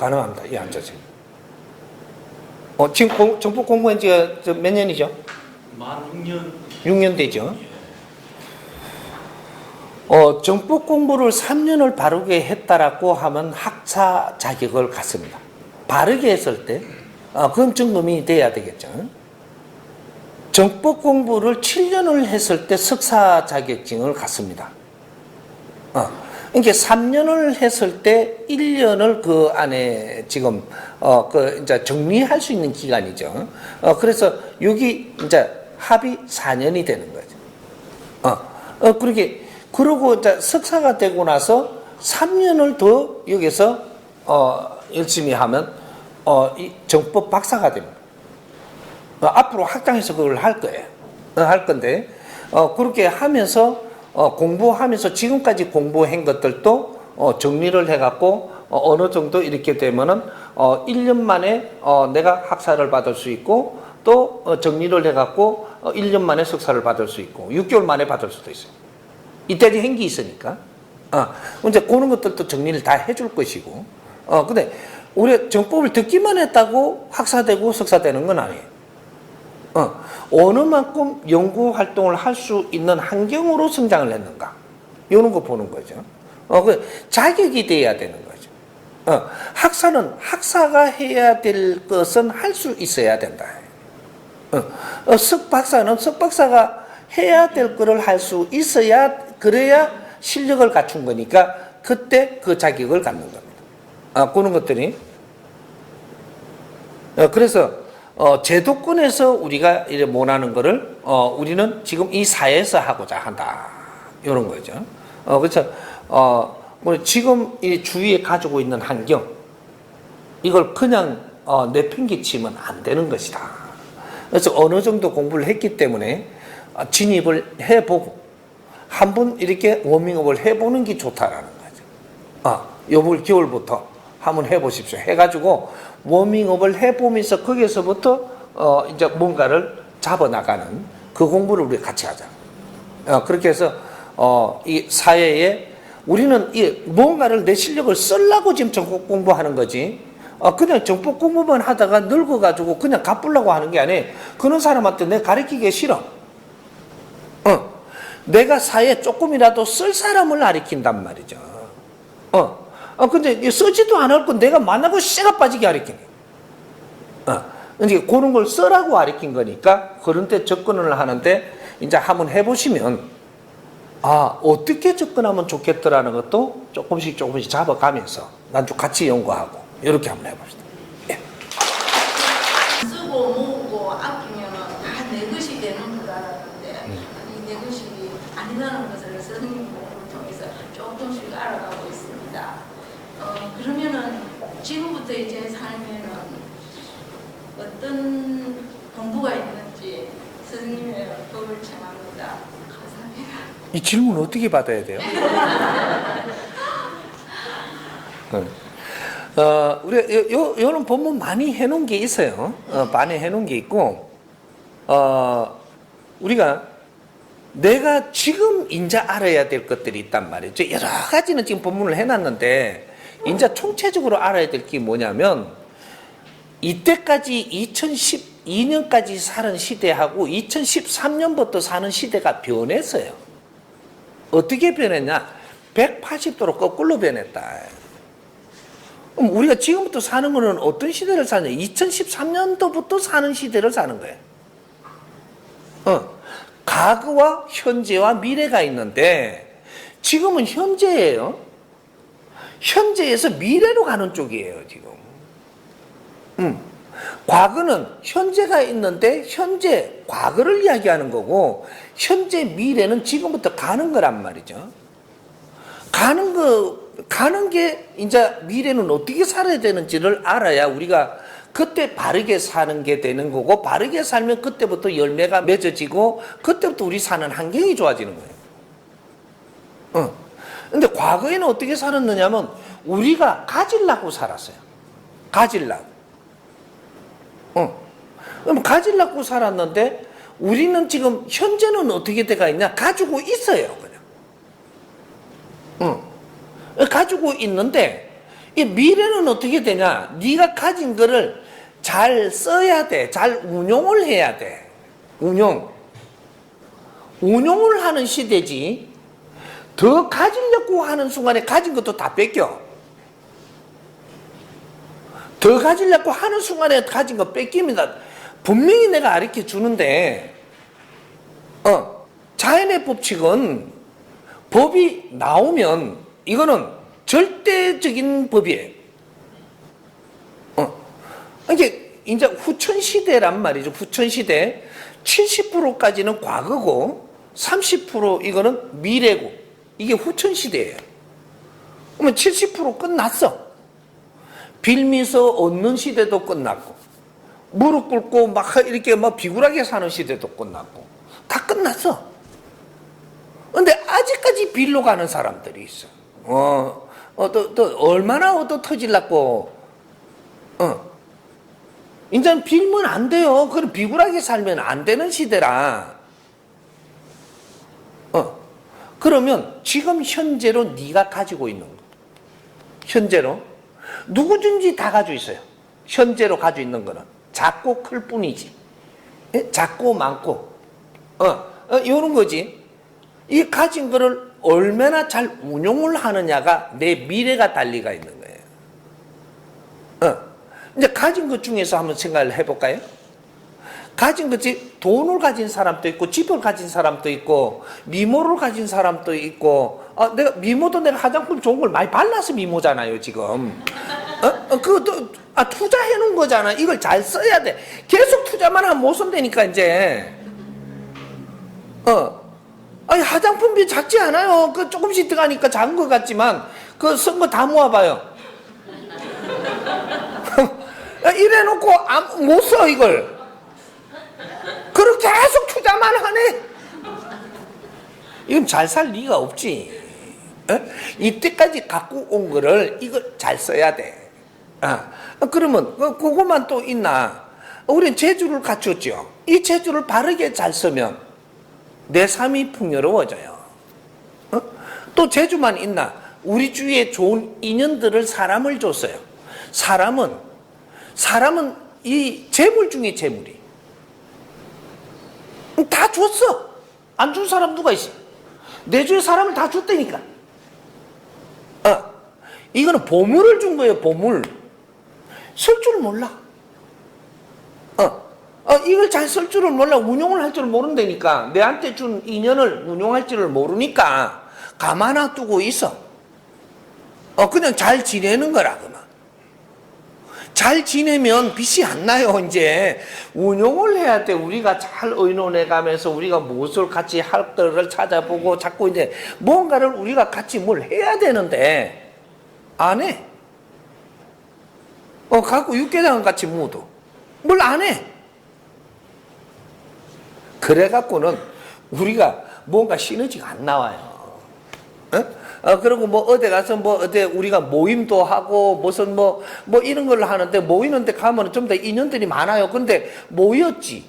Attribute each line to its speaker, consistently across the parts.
Speaker 1: 가능합니다. 이 앉아서. 지금 정법 공부한 지가 몇 년이죠?
Speaker 2: 만 6년.
Speaker 1: 6년 되죠. 정법 공부를 3년을 바르게 했다라고 하면 학사 자격을 갖습니다. 바르게 했을 때, 그건 점검이 돼야 되겠죠. 정법 공부를 7년을 했을 때 석사 자격증을 갖습니다. 그러니까 3년을 했을 때 1년을 그 안에 지금, 이제 정리할 수 있는 기간이죠. 그래서 여기 이제 합이 4년이 되는 거죠. 그러고 이제 석사가 되고 나서 3년을 더 여기서, 열심히 하면, 이 정법 박사가 됩니다. 앞으로 학장에서 그걸 할 거예요. 할 건데, 그렇게 하면서, 공부하면서 지금까지 공부한 것들도 정리를 해갖고 어느 정도 이렇게 되면은 1년 만에 내가 학사를 받을 수 있고 또 정리를 해갖고 1년 만에 석사를 받을 수 있고 6개월 만에 받을 수도 있어요. 이때까지 행기 있으니까. 이제 그런 것들도 정리를 다 해줄 것이고. 근데 우리 정법을 듣기만 했다고 학사되고 석사되는 건 아니에요. 어느 만큼 연구 활동을 할 수 있는 환경으로 성장을 했는가. 이런 거 보는 거죠. 자격이 돼야 되는 거죠. 학사는 학사가 해야 될 것은 할 수 있어야 된다. 석박사는 석박사가 해야 될 거를 할 수 있어야, 그래야 실력을 갖춘 거니까 그때 그 자격을 갖는 겁니다. 그런 것들이. 그래서 제도권에서 우리가 이제 원하는 거를 우리는 지금 이 사회에서 하고자 한다. 이런 거죠. 그래서 지금 이 주위에 가지고 있는 환경, 이걸 그냥 내팽개치면 안 되는 것이다. 그래서 어느 정도 공부를 했기 때문에 진입을 해보고 한번 이렇게 워밍업을 해보는 게 좋다라는 거죠. 요번 겨울부터 한번 해보십시오. 해가지고 워밍업을 해보면서 거기에서부터 이제 뭔가를 잡아나가는 그 공부를 우리 같이 하자. 그렇게 해서 이 사회에 우리는 이 뭔가를 내 실력을 쓰려고 지금 정법 공부하는 거지. 그냥 정법 공부만 하다가 늙어가지고 그냥 갚으려고 하는 게 아니에요. 그런 사람한테 내가 가르치기 싫어. 내가 사회에 조금이라도 쓸 사람을 가르친단 말이죠. 근데 쓰지도 않을 건 내가 만나고 쇠가 빠지게 가르치네. 이제 그런 걸 쓰라고 가르친 거니까 그런 데 접근을 하는데 이제 한번 해보시면 어떻게 접근하면 좋겠더라는 것도 조금씩 잡아가면서 난좀 같이 연구하고 이렇게 한번 해봅시다. 예.
Speaker 3: 쓰고 모으고 아끼면 다 내 것이 되는 줄 알았는데 이 내 것이 아니라는 것을 선생님 공부를 통해서 조금씩 알아가고 있습니다. 그러면은 지금부터 이제 살면은 어떤 공부가 있는지 선생님의 법을 청합니다. 감사합니다.
Speaker 1: 이 질문 어떻게 받아야 돼요? 우리 요런 본문 많이 해놓은 게 있어요. 많이 해놓은 게 있고, 우리가 내가 지금 이제 알아야 될 것들이 있단 말이죠. 여러 가지는 지금 본문을 해놨는데, 이제 총체적으로 알아야 될 게 뭐냐면, 이때까지 2012년까지 사는 시대하고 2013년부터 사는 시대가 변했어요. 어떻게 변했냐? 180도로 거꾸로 변했다. 그럼 우리가 지금부터 사는 거는 어떤 시대를 사냐? 2013년도부터 사는 시대를 사는 거예요. 과거와 현재와 미래가 있는데 지금은 현재예요. 현재에서 미래로 가는 쪽이에요, 지금. 과거는 현재가 있는데 현재, 과거를 이야기하는 거고 현재 미래는 지금부터 가는 거란 말이죠. 가는 게 이제 미래는 어떻게 살아야 되는지를 알아야 우리가 그때 바르게 사는 게 되는 거고, 바르게 살면 그때부터 열매가 맺어지고 그때부터 우리 사는 환경이 좋아지는 거예요. 근데 과거에는 어떻게 살았느냐면 우리가 가지려고 살았어요. 가지려고. 그럼 가지려고 살았는데 우리는 지금 현재는 어떻게 돼가 있냐? 가지고 있어요, 그냥. 가지고 있는데 이 미래는 어떻게 되냐? 네가 가진 거를 잘 써야 돼. 잘 운용을 해야 돼. 운용을 하는 시대지. 더 가지려고 하는 순간에 가진 것도 다 뺏겨. 더 가지려고 하는 순간에 가진 거 뺏깁니다. 분명히 내가 가르쳐 주는데, 자연의 법칙은 법이 나오면 이거는 절대적인 법이에요. 이제 후천시대란 말이죠. 후천시대 70%까지는 과거고 30% 이거는 미래고 이게 후천시대예요. 그러면 70% 끝났어. 빌미서 얻는 시대도 끝났고 무릎 꿇고 막 이렇게 막 비굴하게 사는 시대도 끝났고 다 끝났어. 근데 아직까지 빌로 가는 사람들이 있어. 또 얼마나 얻어 터질라고. 이제는 빌면 안 돼요. 그럼 비굴하게 살면 안 되는 시대라. 그러면 지금 현재로 네가 가지고 있는 거. 현재로 누구든지 다 가지고 있어요. 현재로 가지고 있는 거는 작고 클 뿐이지. 작고 많고 이런 거지. 이 가진 거를 얼마나 잘 운용을 하느냐가 내 미래가 달리가 있는 거예요. 이제 가진 것 중에서 한번 생각을 해볼까요? 가진 것이 돈을 가진 사람도 있고 집을 가진 사람도 있고 미모를 가진 사람도 있고 미모도 내가 화장품 좋은 걸 많이 발라서 미모잖아요 지금. 그것도 투자해 놓은 거잖아. 이걸 잘 써야 돼. 계속 투자만 하면 못 쓴다니까 이제. 화장품비 작지 않아요. 그 조금씩 들어가니까 작은 것 같지만 그 쓴 거 다 모아봐요. 이래 놓고 못 써 이걸. 그렇게 계속 투자만 하네. 이건 잘 살 리가 없지. 이때까지 갖고 온 거를 이걸 잘 써야 돼. 그러면 그것만 또 있나? 우리는 재주를 갖췄죠. 이 재주를 바르게 잘 쓰면 내 삶이 풍요로워져요. 또 재주만 있나? 우리 주위에 좋은 인연들을 사람을 줬어요. 사람은 이 재물 중에 재물이 다 줬어. 안 준 사람 누가 있어? 내 주위에 사람을 다 줬다니까. 이거는 보물을 준 거예요. 보물. 쓸 줄 몰라. 이걸 잘 쓸 줄을 몰라. 운용을 할 줄 모른다니까. 내한테 준 인연을 운용할 줄을 모르니까 가만 놔두고 있어. 그냥 잘 지내는 거라 그만. 잘 지내면 빚이 안 나요. 이제 운용을 해야 돼. 우리가 잘 의논해 가면서 우리가 무엇을 같이 할 거를 찾아보고 자꾸 이제 뭔가를 우리가 같이 뭘 해야 되는데 안 해. 갖고 육개장은 같이 묻어. 뭘 안 해. 그래 갖고는 우리가 뭔가 시너지가 안 나와요. 그리고 뭐 어디 가서 뭐 어디 우리가 모임도 하고 무슨 뭐 이런 걸 하는데 모이는데 가면 좀 더 인연들이 많아요. 근데 모였지.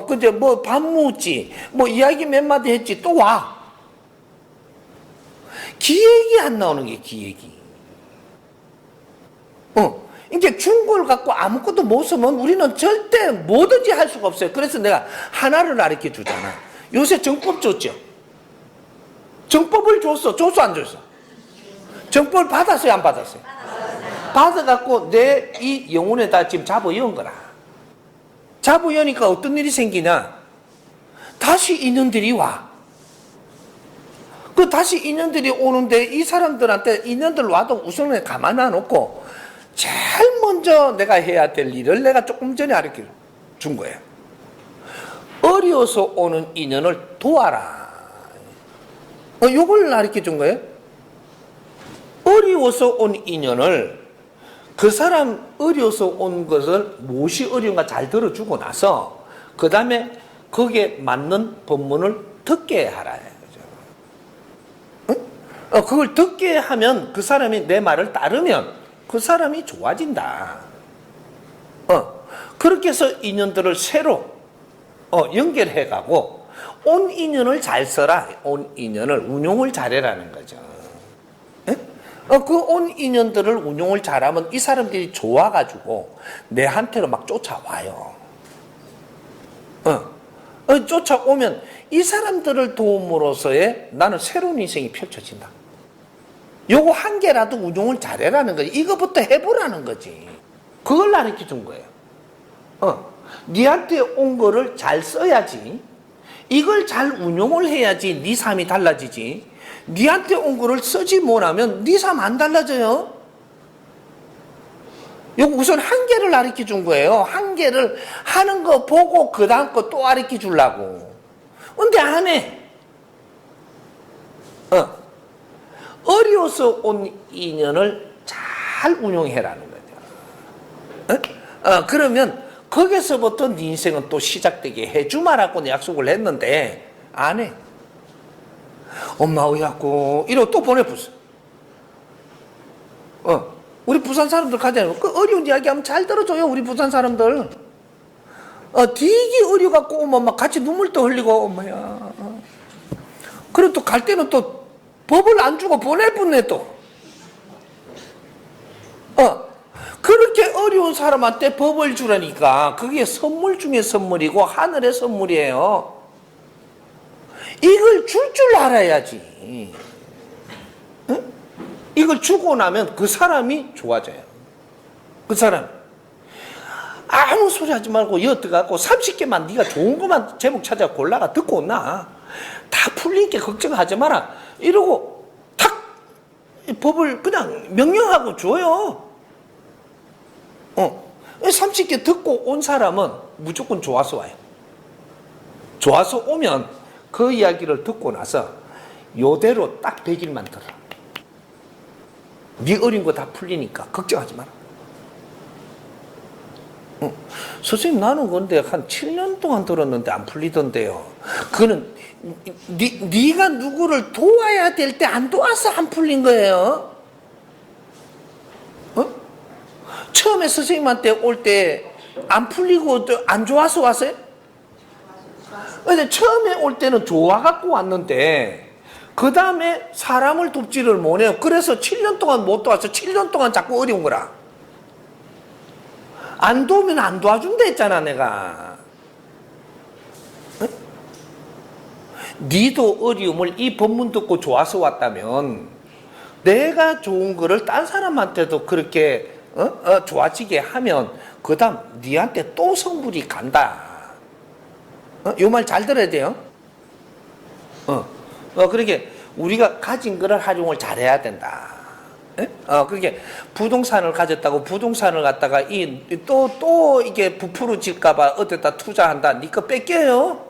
Speaker 1: 근데 뭐 밥 먹지. 뭐 이야기 몇 마디 했지. 또 와. 기획이 안 나오는 게 기획이. 이제 준 걸 갖고 아무것도 못 쓰면 우리는 절대 뭐든지 할 수가 없어요. 그래서 내가 하나를 가르쳐 주잖아. 요새 정법 줬죠. 정법을 줬어. 줬어 안 줬어? 정법을 받았어요 안 받았어요? 받아갖고 내 이 영혼에다 지금 잡아연 거라. 잡아여니까 어떤 일이 생기냐? 다시 인연들이 와. 그 다시 인연들이 오는데 이 사람들한테 인연들 와도 우선은 가만 놔놓고 제일 먼저 내가 해야 될 일을 내가 조금 전에 가르쳐 준 거예요. 어려워서 오는 인연을 도와라. 요걸 가르쳐 준 거예요. 어려워서 온 인연을 그 사람 어려워서 온 것을 무엇이 어려운가 잘 들어주고 나서 그 다음에 거기에 맞는 법문을 듣게 하라. 그걸 듣게 하면 그 사람이 내 말을 따르면 그 사람이 좋아진다. 그렇게 해서 인연들을 새로 연결해가고 온 인연을 잘 써라. 온 인연을 운용을 잘해라는 거죠. 그 온 인연들을 운용을 잘하면 이 사람들이 좋아가지고 내한테로 막 쫓아와요. 쫓아오면 이 사람들을 도움으로써의 나는 새로운 인생이 펼쳐진다. 요거 한 개라도 운용을 잘해라는 거지. 이거부터 해보라는 거지. 그걸 가르쳐 준 거예요. 니한테 온 거를 잘 써야지. 이걸 잘 운용을 해야지 네 삶이 달라지지. 니한테 온 거를 쓰지 못하면 네 삶 안 달라져요. 요거 우선 한 개를 가르쳐 준 거예요. 한 개를 하는 거 보고 그 다음 거 또 가르쳐 주려고. 근데 안 해. 어려워서 온 인연을 잘 운용해라는 거죠. 그러면 거기서부터 네 인생은 또 시작되게 해주마라고 약속을 했는데 안 해. 엄마 어이없고 이러고 또 보내부서. 우리 부산 사람들 가잖아요. 그 어려운 이야기 하면 잘 들어줘요. 우리 부산 사람들. 되게 어려갖고 오면 막 같이 눈물도 흘리고 엄마야. 그리고 또 갈 때는 또 법을 안 주고 보낼 뿐네 또. 그렇게 어려운 사람한테 법을 주라니까 그게 선물 중에 선물이고 하늘의 선물이에요. 이걸 줄 줄 알아야지. 이걸 주고 나면 그 사람이 좋아져요. 그 사람. 아무 소리 하지 말고 엿들어갖고 30개만 네가 좋은 것만 제목 찾아 골라가 듣고 온나. 다 풀리니까 걱정하지 마라. 이러고 탁 법을 그냥 명령하고 줘요. 30개 듣고 온 사람은 무조건 좋아서 와요. 좋아서 오면 그 이야기를 듣고 나서 요대로 딱 100일만 들어. 네 어린 거 다 풀리니까 걱정하지 마라. 선생님 나는 근데 한 7년 동안 들었는데 안 풀리던데요. 그거는 네가 누구를 도와야 될 때 안 도와서 안 풀린 거예요. 처음에 선생님한테 올 때 안 풀리고 안 좋아서 왔어요? 근데 처음에 올 때는 좋아갖고 왔는데 그 다음에 사람을 돕지를 못해요. 그래서 7년 동안 못 도와서 7년 동안 자꾸 어려운 거라. 안 도우면 안 도와준다 했잖아 내가. 니도 어려움을 이 법문 듣고 좋아서 왔다면 내가 좋은 거를 딴 사람한테도 그렇게 좋아지게 하면 그 다음 니한테 또 선물이 간다. 요 말 잘 들어야 돼요. 그렇게 우리가 가진 거를 활용을 잘해야 된다. 그렇게 부동산을 가졌다고 부동산을 갖다가 또 이게 부풀어질까봐 어디다 투자한다. 니 거 뺏겨요.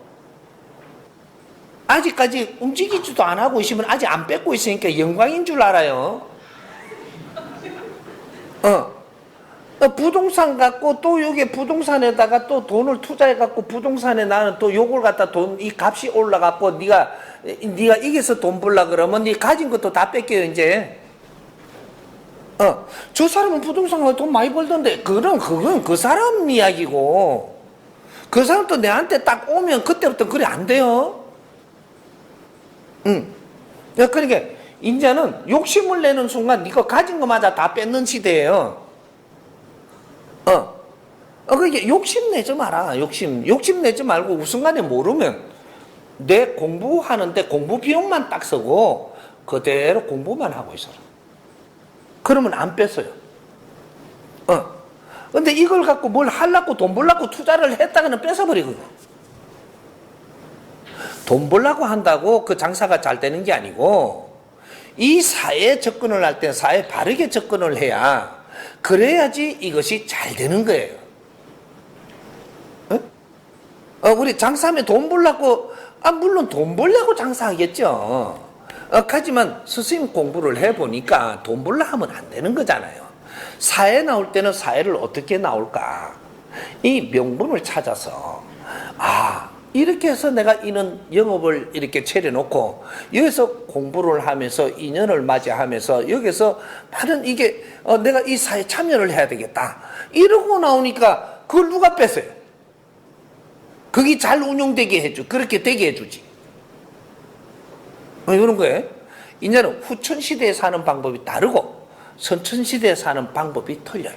Speaker 1: 아직까지 움직이지도 안 하고 있으면 아직 안 뺏고 있으니까 영광인 줄 알아요. 부동산 갖고 또 여기 부동산에다가 또 돈을 투자해 갖고 부동산에 나는 또 요걸 갖다 이 값이 올라갖고 네가 이겨서 돈 벌라 그러면 네 가진 것도 다 뺏겨요 이제. 저 사람은 부동산으로 돈 많이 벌던데 그건 그 사람 이야기고 그 사람도 내한테 딱 오면 그때부터 그래 안 돼요. 그러니까 이제는 욕심을 내는 순간 네가 가진 거마다 다 뺏는 시대예요. 그게 욕심 내지 마라. 욕심 내지 말고 우순간에 모르면 내 공부하는데 공부 비용만 딱 쓰고 그대로 공부만 하고 있어라. 그러면 안 뺐어요. 근데 이걸 갖고 뭘 하려고 돈 벌려고 투자를 했다가는 뺏어버리거든. 돈 벌려고 한다고 그 장사가 잘 되는 게 아니고 이 사회에 접근을 할 때 사회에 바르게 접근을 해야 그래야지 이것이 잘 되는 거예요. 우리 장사하면 돈 벌려고 물론 돈 벌려고 장사하겠죠. 하지만 스님 공부를 해보니까 돈 벌려 하면 안 되는 거잖아요. 사회 나올 때는 사회를 어떻게 나올까? 이 명분을 찾아서 이렇게 해서 내가 이런 영업을 이렇게 차려놓고 여기서 공부를 하면서 인연을 맞이하면서 여기서 다른 이게 내가 이 사회에 참여를 해야 되겠다. 이러고 나오니까 그걸 누가 뺐어요? 그게 잘 운용되게 해줘. 그렇게 되게 해주지. 이런 거예요. 이제는 후천 시대에 사는 방법이 다르고 선천 시대에 사는 방법이 틀려요.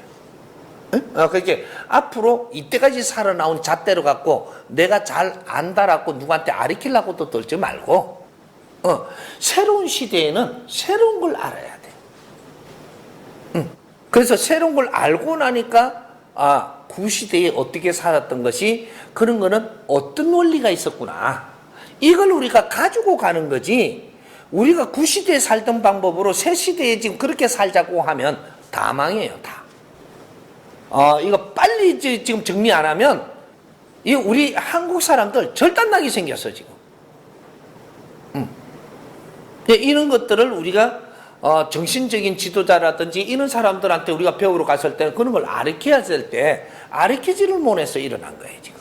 Speaker 1: 그렇게 앞으로 이때까지 살아나온 잣대로 갖고 내가 잘 안다라고 누구한테 아리키려고도 들지 말고 새로운 시대에는 새로운 걸 알아야 돼. 그래서 새로운 걸 알고 나니까 구시대에 어떻게 살았던 것이 그런 거는 어떤 원리가 있었구나. 이걸 우리가 가지고 가는 거지. 우리가 구시대에 살던 방법으로 새시대에 지금 그렇게 살자고 하면 다 망해요, 다. 이거 빨리 지금 정리 안 하면 이 우리 한국 사람들 절단나게 생겼어, 지금. 이런 것들을 우리가 정신적인 지도자라든지 이런 사람들한테 우리가 배우러 갔을 때는 그런 걸 아르켜야 될 때 아르키지를 못해서 일어난 거예요, 지금.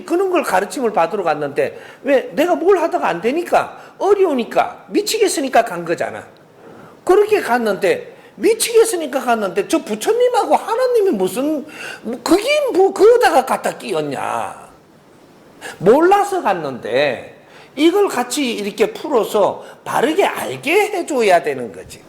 Speaker 1: 그런 걸 가르침을 받으러 갔는데 왜 내가 뭘 하다가 안 되니까 어려우니까 미치겠으니까 간 거잖아. 그렇게 갔는데 미치겠으니까 갔는데 저 부처님하고 하나님이 무슨 그게 그거다가 갖다 끼었냐. 몰라서 갔는데 이걸 같이 이렇게 풀어서 바르게 알게 해줘야 되는 거지.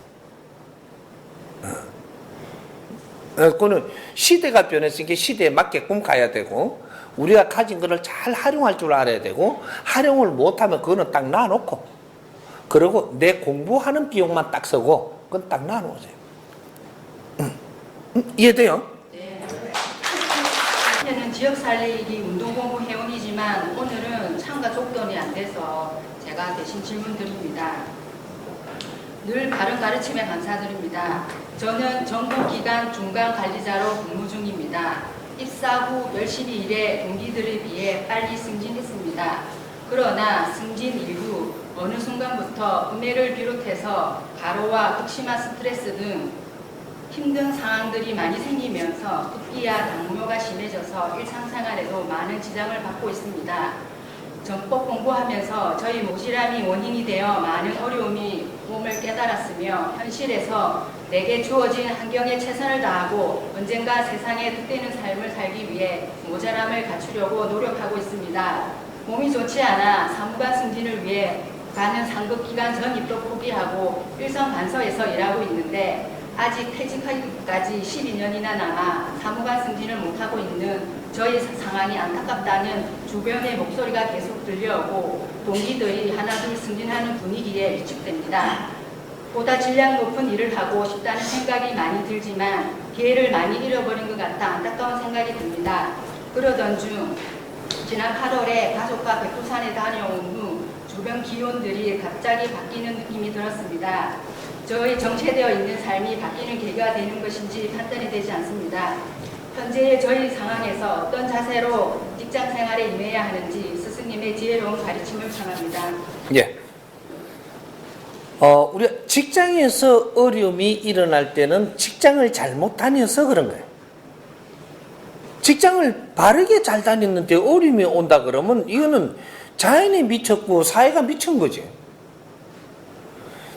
Speaker 1: 그거는 시대가 변했으니까 시대에 맞게끔 가야 되고 우리가 가진 것을 잘 활용할 줄 알아야 되고 활용을 못하면 그거는 딱 놔놓고 그리고 내 공부하는 비용만 딱 쓰고 그건 딱 놔놓으세요. 이해돼요?
Speaker 4: 네. 현재는 지역 살리기 운동본부 회원이지만 오늘은 참가 조건이 안 돼서 제가 대신 질문 드립니다. 늘 바른 가르침에 감사드립니다. 저는 정부기관 중간관리자로 근무 중입니다. 입사 후 열심히 일해 동기들에 비해 빨리 승진했습니다. 그러나 승진 이후 어느 순간부터 음해를 비롯해서 과로와 극심한 스트레스 등 힘든 상황들이 많이 생기면서 붓기와 당뇨가 심해져서 일상생활에도 많은 지장을 받고 있습니다. 전법 공부하면서 저희 모질함이 원인이 되어 많은 어려움이 몸을 깨달았으며 현실에서 내게 주어진 환경에 최선을 다하고 언젠가 세상에 뜻되는 삶을 살기 위해 모자람을 갖추려고 노력하고 있습니다. 몸이 좋지 않아 사무관 승진을 위해 가는 상급기관 전 입도 포기하고 일선 간서에서 일하고 있는데 아직 퇴직하기까지 12년이나 남아 사무관 승진을 못하고 있는 저희 상황이 안타깝다는 주변의 목소리가 계속 들려오고 동기들이 하나둘 승진하는 분위기에 위축됩니다. 보다 질량 높은 일을 하고 싶다는 생각이 많이 들지만 기회를 많이 잃어버린 것 같아 안타까운 생각이 듭니다. 그러던 중 지난 8월에 가족과 백두산에 다녀온 후 주변 기온들이 갑자기 바뀌는 느낌이 들었습니다. 저의 정체되어 있는 삶이 바뀌는 계기가 되는 것인지 판단이 되지 않습니다. 현재의 저희 상황에서 어떤 자세로 직장 생활에 임해야 하는지 스승님의 지혜로운 가르침을 청합니다.
Speaker 1: 예. 우리가 직장에서 어려움이 일어날 때는 직장을 잘못 다녀서 그런 거예요. 직장을 바르게 잘 다녔는데 어려움이 온다 그러면 이거는 자연이 미쳤고 사회가 미친 거지.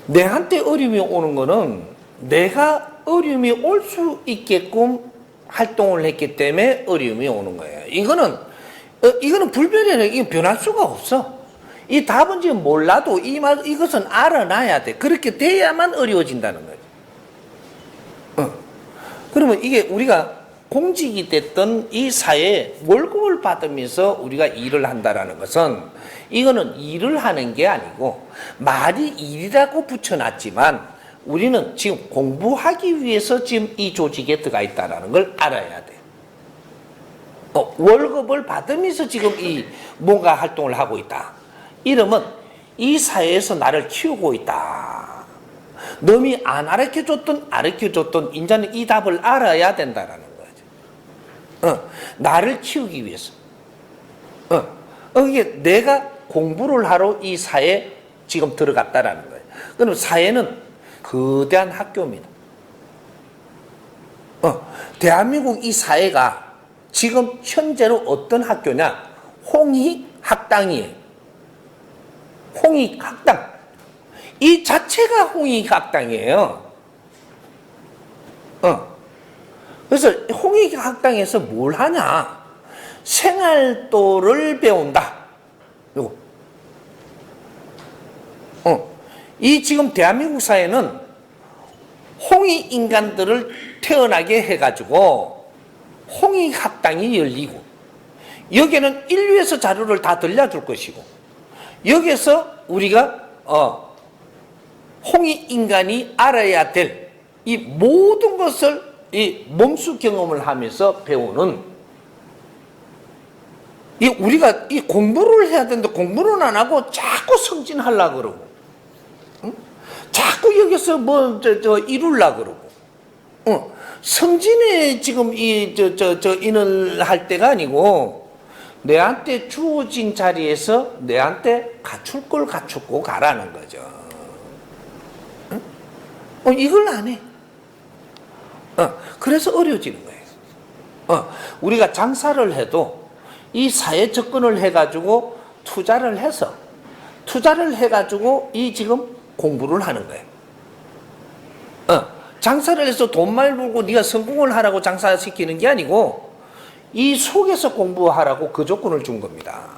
Speaker 1: 내한테 어려움이 오는 거는 내가 어려움이 올 수 있게끔 활동을 했기 때문에 어려움이 오는 거예요. 이거는 불변이라 이거 변할 수가 없어. 이 답은 지금 몰라도 이것은 알아놔야 돼. 그렇게 돼야만 어려워진다는 거지. 그러면 이게 우리가 공직이 됐던 이 사회에 월급을 받으면서 우리가 일을 한다라는 것은 이거는 일을 하는 게 아니고 말이 일이라고 붙여놨지만 우리는 지금 공부하기 위해서 지금 이 조직에 들어가 있다는 걸 알아야 돼. 월급을 받으면서 지금 이 뭔가 활동을 하고 있다. 이러면 이 사회에서 나를 키우고 있다. 남이 안 가르쳐줬던 이제는 이 답을 알아야 된다라는 거죠. 나를 키우기 위해서. 이게 내가 공부를 하러 이 사회에 지금 들어갔다라는 거예요. 그럼 사회는 거대한 학교입니다. 대한민국 이 사회가 지금 현재로 어떤 학교냐? 홍익학당이에요. 홍익학당. 이 자체가 홍익학당이에요. 그래서 홍익학당에서 뭘 하냐? 생활도를 배운다. 요거. 이 지금 대한민국 사회는 홍익 인간들을 태어나게 해가지고 홍익 학당이 열리고 여기는 인류에서 자료를 다 들려줄 것이고 여기에서 우리가 홍익 인간이 알아야 될 이 모든 것을 이 몸수 경험을 하면서 배우는 이 우리가 이 공부를 해야 되는데 공부는 안 하고 자꾸 승진하려고 그러고 응? 자꾸 여기서 뭐 이루려고 그러고 승진에 지금 인을 할 때가 아니고 내한테 주어진 자리에서 내한테 갖출 걸 갖추고 가라는 거죠. 응? 이걸 안 해. 그래서 어려워지는 거예요. 우리가 장사를 해도 이 사회 접근을 해가지고 투자를 해가지고 이 지금 공부를 하는 거예요. 장사를 해서 돈 많이 벌고 네가 성공을 하라고 장사시키는 게 아니고 이 속에서 공부하라고 그 조건을 준 겁니다.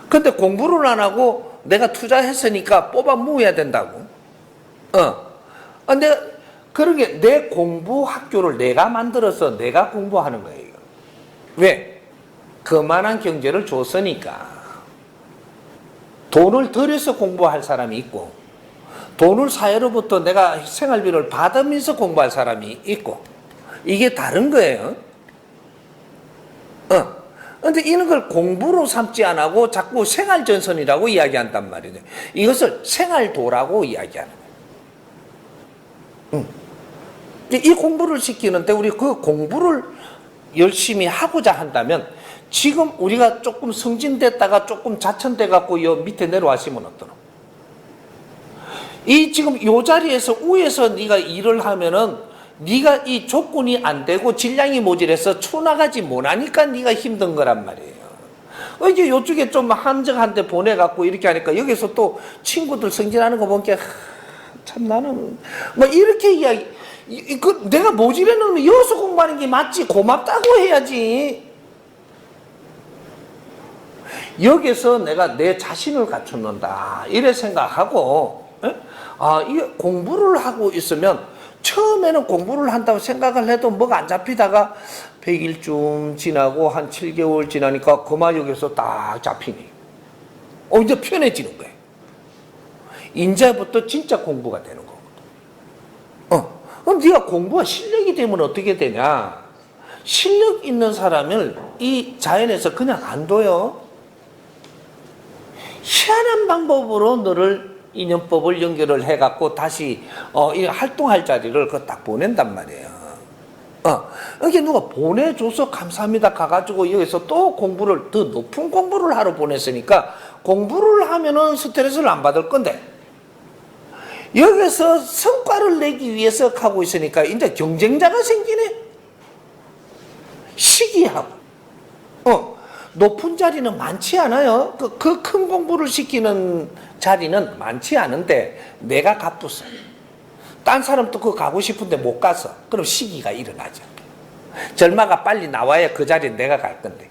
Speaker 1: 근데 공부를 안 하고 내가 투자했으니까 뽑아 모아야 된다고. 내가 그러게 내 공부 학교를 내가 만들어서 내가 공부하는 거예요. 왜? 그만한 경제를 줬으니까. 돈을 들여서 공부할 사람이 있고 돈을 사회로부터 내가 생활비를 받으면서 공부할 사람이 있고 이게 다른 거예요. 근데 이런 걸 공부로 삼지 안 하고 자꾸 생활전선이라고 이야기한단 말이죠. 이것을 생활도라고 이야기하는 거예요. 이 공부를 시키는데 우리 그 공부를 열심히 하고자 한다면 지금 우리가 조금 승진됐다가 조금 자천돼 갖고 요 밑에 내려왔으면 어떠노? 이 지금 요 자리에서 위에서 네가 일을 하면은 네가 이 조건이 안 되고 질량이 모자라서 추나가지 못하니까 네가 힘든 거란 말이에요. 이제 요쪽에 좀 한적한데 보내갖고 이렇게 하니까 여기서 또 친구들 승진하는 거 보니까 참 나는 뭐 이렇게 이야기. 내가 모질에는 여기서 공부하는 게 맞지 고맙다고 해야지. 여기서 내가 내 자신을 갖추는다 이래 생각하고 이 공부를 하고 있으면 처음에는 공부를 한다고 생각을 해도 뭐가 안 잡히다가 100일쯤 지나고 한 7개월 지나니까 그만 여기서 딱 잡히네. 이제 편해지는 거예요. 이제부터 진짜 공부가 되는 거거든. 그럼 네가 공부가 실력이 되면 어떻게 되냐? 실력 있는 사람을 이 자연에서 그냥 안 둬요. 희한한 방법으로 너를 인연법을 연결을 해갖고 다시 활동할 자리를 딱 보낸단 말이에요. 이게 누가 보내줘서 감사합니다 가가지고 여기서 또 공부를 더 높은 공부를 하러 보냈으니까 공부를 하면은 스트레스를 안 받을 건데 여기서 성과를 내기 위해서 하고 있으니까 이제 경쟁자가 생기네. 시기하고 높은 자리는 많지 않아요. 그 큰 공부를 시키는 자리는 많지 않은데 내가 가쁘어. 딴 사람도 그거 가고 싶은데 못 가서 그럼 시기가 일어나죠. 절마가 빨리 나와야 그 자리에 내가 갈 건데.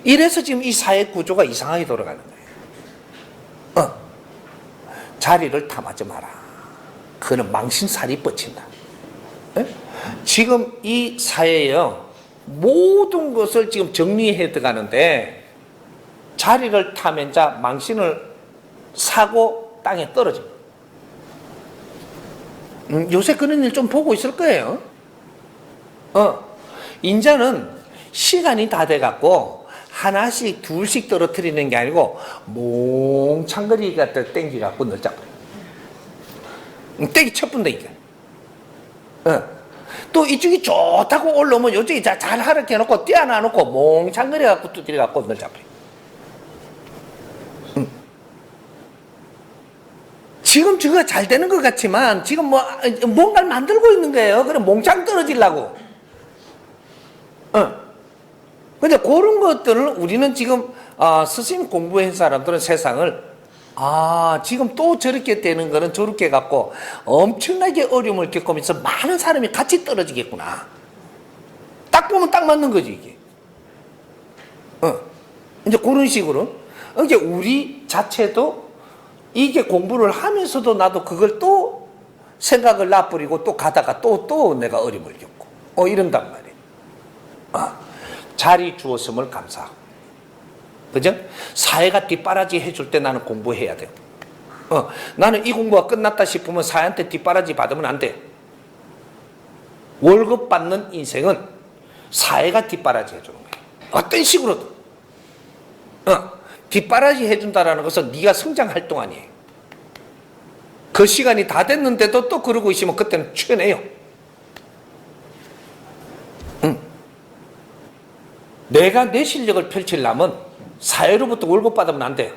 Speaker 1: 이래서 지금 이 사회 구조가 이상하게 돌아가는 거예요. 자리를 탐하지 마라. 그거는 망신살이 뻗친다. 지금 이 사회에요. 모든 것을 지금 정리해 들어가는데 자리를 타면 자 망신을 사고 땅에 떨어집니다. 요새 그런 일 좀 보고 있을 거예요. 인자는 시간이 다 돼갖고 하나씩 둘씩 떨어뜨리는 게 아니고 몽창거리 갖다 땡기갖고 널 잡아요. 땡기 쳐뿐다니까. 또 이쪽이 좋다고 올라오면 이쪽이 잘 하렇게 해놓고 떼어놔놓고 몽창거리 갖고 두드려갖고 널 잡아요. 지금 저거 잘 되는 것 같지만 지금 뭔가를 만들고 있는 거예요. 그래 몽창 떨어지려고. 근데 그런 것들을 우리는 지금 스님 공부한 사람들은 세상을 지금 또 저렇게 되는 거는 저렇게 갖고 엄청나게 어려움을 겪으면서 많은 사람이 같이 떨어지겠구나. 딱 보면 딱 맞는 거지 이게. 이제 그런 식으로 이제 우리 자체도 이게 공부를 하면서도 나도 그걸 또 생각을 놔버리고 또 가다가 또 내가 어림을 겪고 이런단 말이에요. 자리 주었음을 감사하고, 그죠? 사회가 뒷바라지 해줄 때 나는 공부해야 돼요. 나는 이 공부가 끝났다 싶으면 사회한테 뒷바라지 받으면 안 돼. 월급 받는 인생은 사회가 뒷바라지 해주는 거예요. 어떤 식으로든. 뒷바라지 해준다라는 것은 네가 성장 활동 아니에요. 그 시간이 다 됐는데도 또 그러고 있으면 그때는 취해내요. 내가 내 실력을 펼치려면 사회로부터 월급 받으면 안 돼요.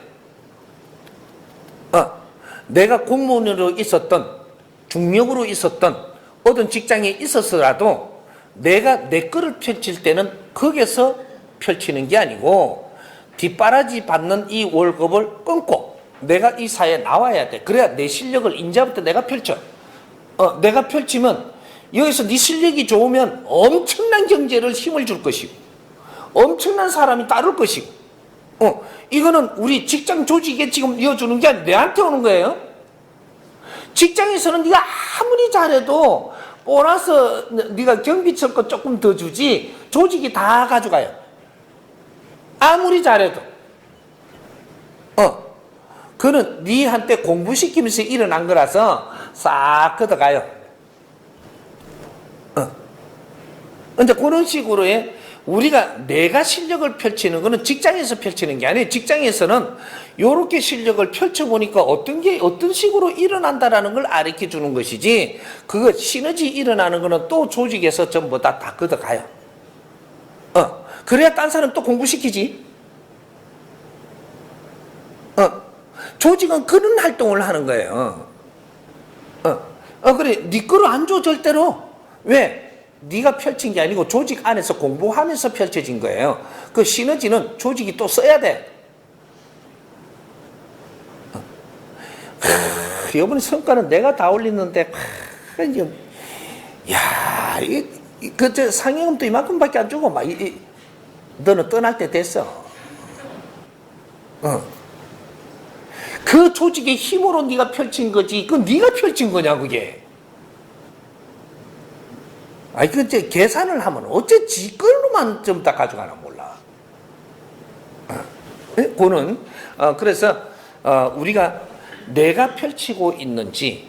Speaker 1: 내가 공무원으로 있었던, 중력으로 있었던 어떤 직장에 있었더라도 내가 내 거를 펼칠 때는 거기서 펼치는 게 아니고 뒷바라지 받는 이 월급을 끊고 내가 이 사회에 나와야 돼. 그래야 내 실력을 이제부터 내가 펼쳐. 내가 펼치면 여기서 네 실력이 좋으면 엄청난 경제를 힘을 줄 것이고 엄청난 사람이 따를 것이고 이거는 우리 직장 조직에 지금 이어주는 게 아니라 내한테 오는 거예요. 직장에서는 네가 아무리 잘해도 보너스 네가 경비처 거 조금 더 주지 조직이 다 가져가요. 아무리 잘해도. 그는 네한테 공부시키면서 일어난 거라서 싹 걷어가요. 근데 그런 식으로의 우리가 내가 실력을 펼치는 거는 직장에서 펼치는 게 아니에요. 직장에서는 이렇게 실력을 펼쳐보니까 어떤 식으로 일어난다라는 걸 가르쳐 주는 것이지, 그거 시너지 일어나는 거는 또 조직에서 전부 다 걷어가요. 그래야 딴 사람 또 공부시키지. 조직은 그런 활동을 하는 거예요. 그래, 네 거를 안 줘, 절대로. 왜? 네가 펼친 게 아니고 조직 안에서 공부하면서 펼쳐진 거예요. 그 시너지는 조직이 또 써야 돼. 이번에 성과는 내가 다 올리는데, 야, 저 상여금도 이만큼밖에 안 주고, 너는 떠날 때 됐어. 그 조직의 힘으로 네가 펼친 거지. 그 네가 펼친 거냐, 그게. 그 이제 계산을 하면 어째 지 걸로만 좀 다 가져가나 몰라. 그거는 그래서 우리가 내가 펼치고 있는지,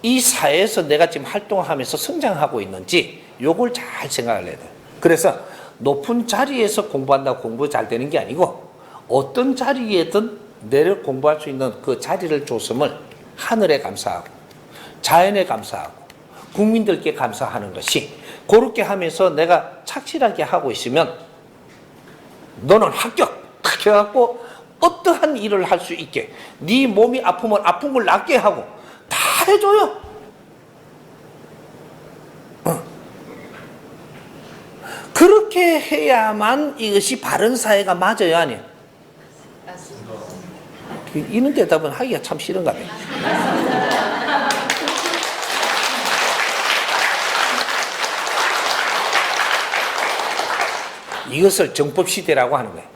Speaker 1: 이 사회에서 내가 지금 활동하면서 성장하고 있는지 요걸 잘 생각을 해야 돼요. 그래서 높은 자리에서 공부한다고 공부 잘 되는 게 아니고 어떤 자리에든 내를 공부할 수 있는 그 자리를 줬음을 하늘에 감사하고 자연에 감사하고 국민들께 감사하는 것이, 그렇게 하면서 내가 착실하게 하고 있으면 너는 합격! 딱 해갖고 어떠한 일을 할 수 있게, 네 몸이 아프면 아픈 걸 낫게 하고 다 해줘요. 그렇게 해야만 이것이 바른 사회가 맞아요, 아니에요?
Speaker 4: 맞습니다.
Speaker 1: 이런 대답은 하기가 참 싫은가 봐요. 이것을 정법시대라고 하는 거예요.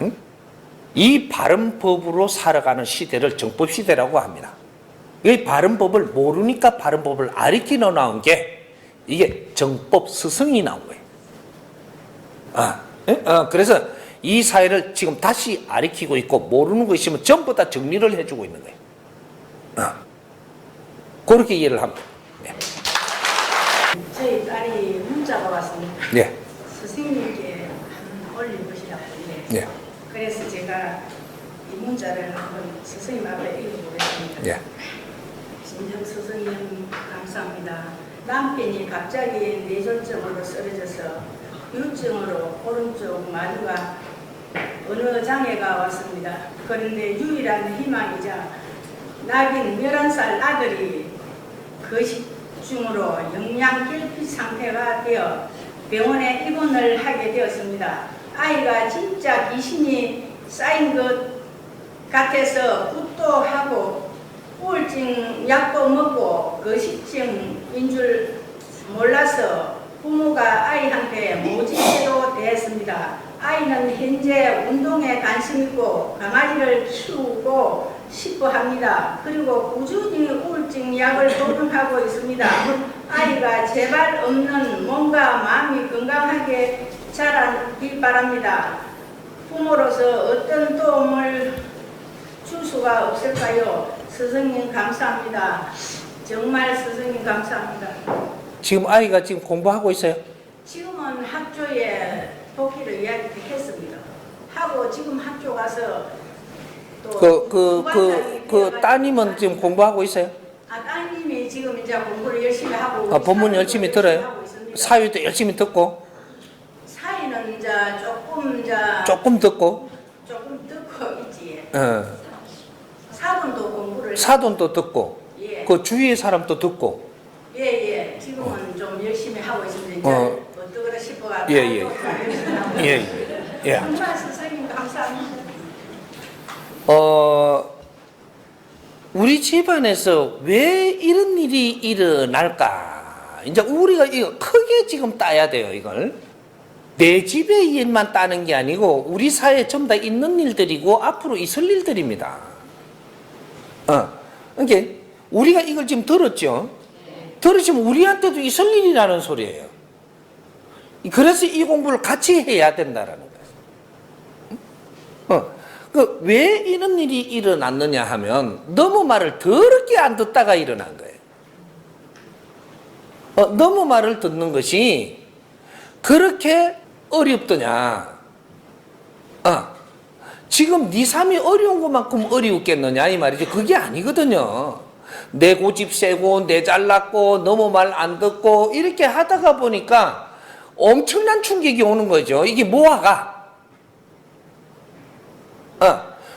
Speaker 1: 응? 이 바른 법으로 살아가는 시대를 정법시대라고 합니다. 이 바른 법을 모르니까 바른 법을 가르치러 나온 게 이게 정법 스승이 나온 거예요. 그래서 이 사회를 지금 다시 가르치고 있고, 모르는 거 있으면 전부 다 정리를 해주고 있는 거예요. 그렇게 이해를 합니다. 네.
Speaker 5: 저희 딸이 문자가 왔습니다.
Speaker 1: 네.
Speaker 5: 스승님께 올려보시라고.
Speaker 1: 네.
Speaker 5: 그래서 제가 이 문자를 한번 스승님 앞에 읽어보겠습니다.
Speaker 1: 네.
Speaker 5: 진정 스승님 감사합니다. 남편이 갑자기 뇌졸중으로 쓰러져서 유증으로 오른쪽 마디가 어느 장애가 왔습니다. 그런데 유일한 희망이자 낙인 11살 아들이 거식증으로 영양결핍 상태가 되어 병원에 입원을 하게 되었습니다. 아이가 진짜 귀신이 쌓인 것 같아서 굿도 하고 우울증 약도 먹고 거식증인 줄 몰라서 부모가 아이한테 모질게도 대했습니다. 아이는 현재 운동에 관심 있고 강아지를 키우고 싶어 합니다. 그리고 꾸준히 우울증 약을 복용하고 있습니다. 아이가 재발 없는 몸과 마음이 건강하게 자라길 바랍니다. 부모로서 어떤 도움을 줄 수가 없을까요? 스승님 감사합니다. 정말 스승님 감사합니다.
Speaker 1: 지금 아이가 지금 공부하고 있어요?
Speaker 5: 지금은 학교에 복귀를 이야기했습니다. 하고 지금 학교 가서 또
Speaker 1: 그 따님은 지금 공부하고 있어요?
Speaker 5: 따님이 지금 이제 공부를 열심히 하고
Speaker 1: 법문 열심히 들어요?
Speaker 5: 하고 있습니다.
Speaker 1: 사위도 열심히 듣고?
Speaker 5: 사이는 이제
Speaker 1: 조금 듣고?
Speaker 5: 조금 듣고 있지.
Speaker 1: 어.
Speaker 5: 사돈도 공부를
Speaker 1: 사돈도 듣고?
Speaker 5: 예.
Speaker 1: 그 주위의 사람도 듣고?
Speaker 5: 예. 지금은 좀 열심히 하고 있습니다. 이제 어떠그라 싶어가
Speaker 1: 예.
Speaker 5: 정말 선생님 감사합니다.
Speaker 1: 우리 집안에서 왜 이런 일이 일어날까? 이제 우리가 이거 크게 지금 따야 돼요, 이걸. 내 집의 일만 따는 게 아니고 우리 사회에 전부 다 있는 일들이고 앞으로 있을 일들입니다. 그러니까 우리가 이걸 지금 들었죠? 들으시면 우리한테도 있을 일이라는 소리예요. 그래서 이 공부를 같이 해야 된다라는 거예요. 왜 이런 일이 일어났느냐 하면 너무 말을 더럽게 안 듣다가 일어난 거예요. 너무 말을 듣는 것이 그렇게 어렵더냐. 지금 네 삶이 어려운 것만큼 어려웠겠느냐 이 말이죠. 그게 아니거든요. 내 고집 세고 내 잘났고 너무 말 안 듣고 이렇게 하다가 보니까 엄청난 충격이 오는 거죠. 이게 뭐하가?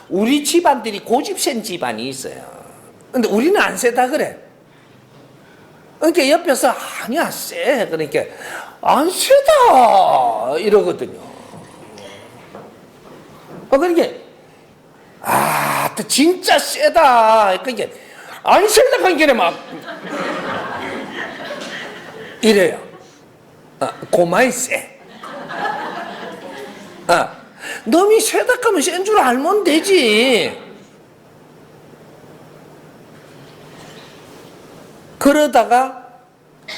Speaker 1: 우리 집안들이 고집 센 집안이 있어요. 근데 우리는 안 세다 그래. 그러니까 옆에서 아니야 세. 그러니까 안 세다 이러거든요. 그러니까 진짜 세다. 그러니까 안 세다 한 게네 막 이래요. 고마이 세. 너미 세다 하면 센 줄 알면 되지. 그러다가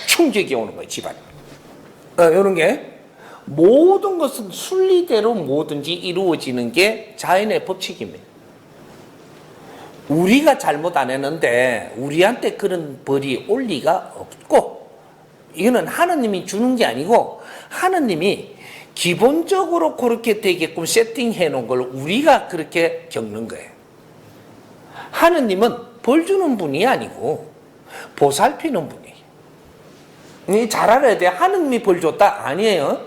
Speaker 1: 충격이 오는 거예요, 집안에. 이런 게 모든 것은 순리대로 뭐든지 이루어지는 게 자연의 법칙입니다. 우리가 잘못 안 했는데 우리한테 그런 벌이 올 리가 없고, 이거는 하느님이 주는 게 아니고 하느님이 기본적으로 그렇게 되게끔 세팅해 놓은 걸 우리가 그렇게 겪는 거예요. 하느님은 벌 주는 분이 아니고 보살피는 분이에요. 잘 알아야 돼. 하느님이 벌 줬다? 아니에요.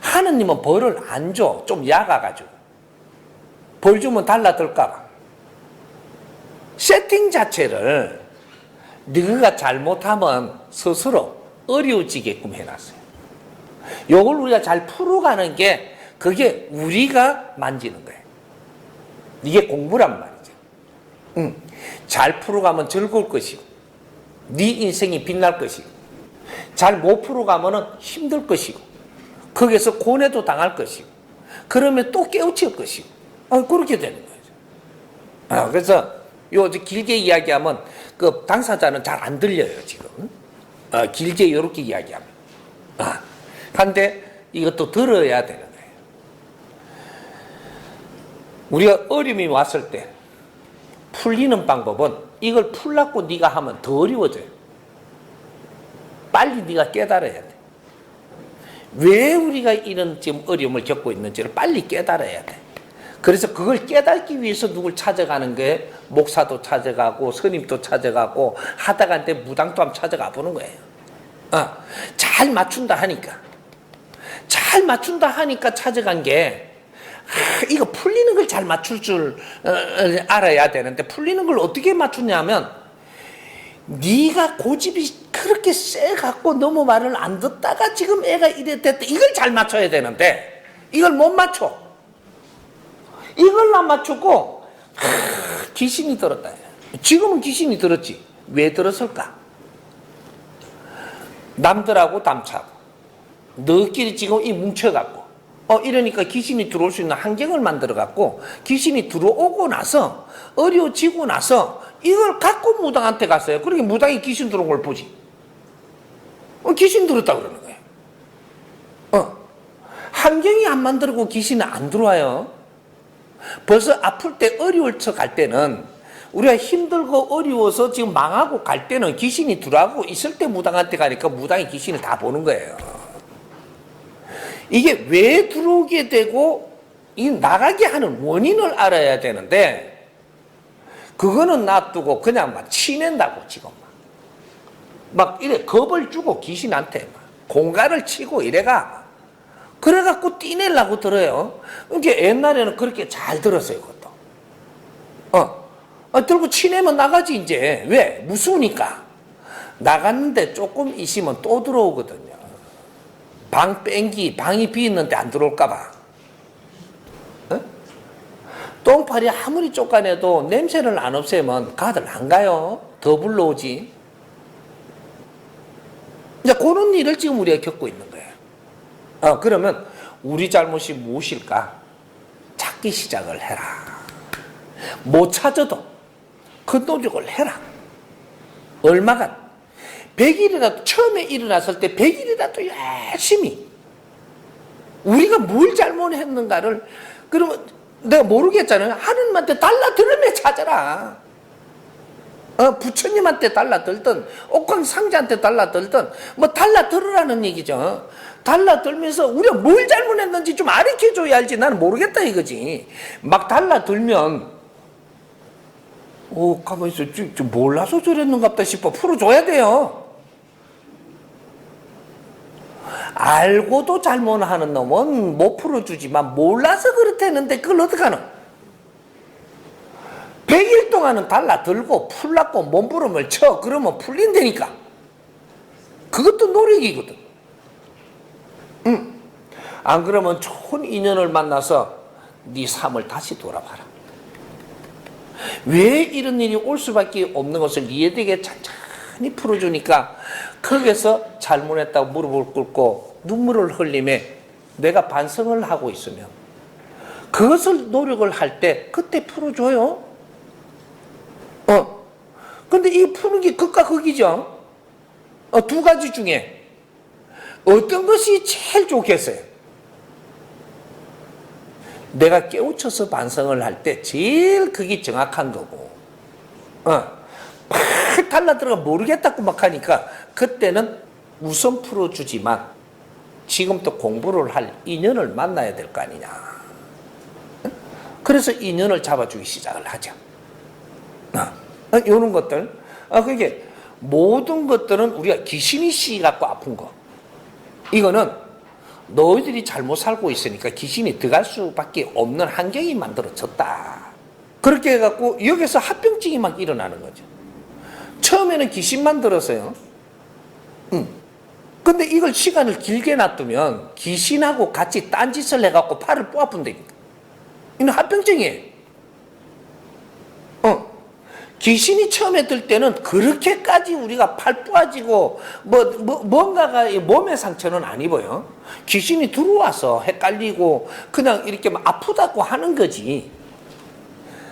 Speaker 1: 하느님은 벌을 안 줘. 좀 약아가지고. 벌 주면 달라들까봐. 세팅 자체를 너가 잘못하면 스스로 어려워지게끔 해놨어요. 요걸 우리가 잘 풀어가는 게 그게 우리가 만지는 거예요. 이게 공부란 말이죠. 잘 풀어가면 즐거울 것이고 네 인생이 빛날 것이고 잘 못 풀어가면 힘들 것이고 거기에서 고뇌도 당할 것이고 그러면 또 깨우칠 것이고 그렇게 되는 거죠. 그래서 요 길게 이야기하면 그 당사자는 잘 안 들려요 지금. 길게 이렇게 이야기하면. 근데 이것도 들어야 되는 거예요. 우리가 어려움이 왔을 때 풀리는 방법은 이걸 풀라고 네가 하면 더 어려워져요. 빨리 네가 깨달아야 돼. 왜 우리가 이런 지금 어려움을 겪고 있는지를 빨리 깨달아야 돼. 그래서 그걸 깨닫기 위해서 누굴 찾아가는 게 목사도 찾아가고 스님도 찾아가고 하다가 한테 무당도 한번 찾아가 보는 거예요. 잘 맞춘다 하니까. 잘 맞춘다 하니까 찾아간 게 이거 풀리는 걸 잘 맞출 줄 알아야 되는데 풀리는 걸 어떻게 맞추냐면 네가 고집이 그렇게 세갖고 너무 말을 안 듣다가 지금 애가 이래 됐다 이걸 잘 맞춰야 되는데 이걸 못 맞춰. 이걸 안 맞추고 귀신이 들었다. 지금은 귀신이 들었지. 왜 들었을까? 남들하고 담차고 너끼리 지금 이 뭉쳐갖고 이러니까 귀신이 들어올 수 있는 환경을 만들어 갖고 귀신이 들어오고 나서 어려워지고 나서 이걸 갖고 무당한테 갔어요. 그러니까 무당이 귀신 들어온 걸 보지. 귀신 들었다고 그러는 거예요. 환경이 안 만들고 귀신은 안 들어와요. 벌써 아플 때 어려울 척 할 때는 우리가 힘들고 어려워서 지금 망하고 갈 때는 귀신이 들어가고 있을 때 무당한테 가니까 무당이 귀신을 다 보는 거예요. 이게 왜 들어오게 되고 이 나가게 하는 원인을 알아야 되는데 그거는 놔두고 그냥 막 치낸다고 지금 막 이래 겁을 주고 귀신한테 막 공갈을 치고 이래가 그래갖고 띠내려고 들어요. 이게 옛날에는 그렇게 잘 들었어요. 그것도 들고 치내면 나가지 이제. 왜? 무서우니까. 나갔는데 조금 있으면 또 들어오거든요. 방이 비있는데 안 들어올까봐. 똥파리 아무리 쫓아내도 냄새를 안 없애면 가들 안 가요. 더 불러오지. 이제 그런 일을 지금 우리가 겪고 있는 거예요. 그러면 우리 잘못이 무엇일까? 찾기 시작을 해라. 못 찾아도 그 노력을 해라. 얼마간 100일이라도 처음에 일어났을 때 100일이라도 열심히 우리가 뭘 잘못했는가를 그러면 내가 모르겠잖아요. 하느님한테 달라들으며 찾아라. 부처님한테 달라들든 옥황상제한테 달라들든 뭐 달라들으라는 얘기죠. 달라들면서 우리가 뭘 잘못했는지 좀 가르쳐줘야 알지. 나는 모르겠다 이거지. 막 달라들면 가만히 있어. 좀 몰라서 저랬는갑다 싶어. 풀어줘야 돼요. 알고도 잘못하는 놈은 못 풀어주지만 몰라서 그렇다는데 그걸 어떡하노? 100일 동안은 달라들고 풀라고 몸부림을 쳐. 그러면 풀린다니까. 그것도 노력이거든. 안 그러면 좋은 인연을 만나서 네 삶을 다시 돌아봐라. 왜 이런 일이 올 수밖에 없는 것을 이해되게 천천히 풀어주니까 거기서 잘못했다고 무릎을 꿇고 눈물을 흘리며 내가 반성을 하고 있으면 그것을 노력을 할 때 그때 풀어줘요. 근데 이 푸는 게 극과 극이죠. 두 가지 중에 어떤 것이 제일 좋겠어요? 내가 깨우쳐서 반성을 할 때 제일 그게 정확한 거고 팍 달라들어가 모르겠다고 막 하니까 그때는 우선 풀어주지만 지금 또 공부를 할 인연을 만나야 될 거 아니냐. 그래서 인연을 잡아주기 시작을 하죠. 이런 것들. 그게 모든 것들은 우리가 귀신이 씌갖고 아픈 거. 이거는 너희들이 잘못 살고 있으니까 귀신이 들어갈 수밖에 없는 환경이 만들어졌다. 그렇게 해갖고 여기서 합병증이 막 일어나는 거죠. 처음에는 귀신만 들었어요. 근데 이걸 시간을 길게 놔두면 귀신하고 같이 딴짓을 해갖고 팔을 뽑아본다니까. 이건 합병증이에요. 귀신이 처음에 들 때는 그렇게까지 우리가 팔 부러지고 뭔가가 몸에 상처는 안 입어요. 귀신이 들어와서 헷갈리고 그냥 이렇게 막 아프다고 하는 거지.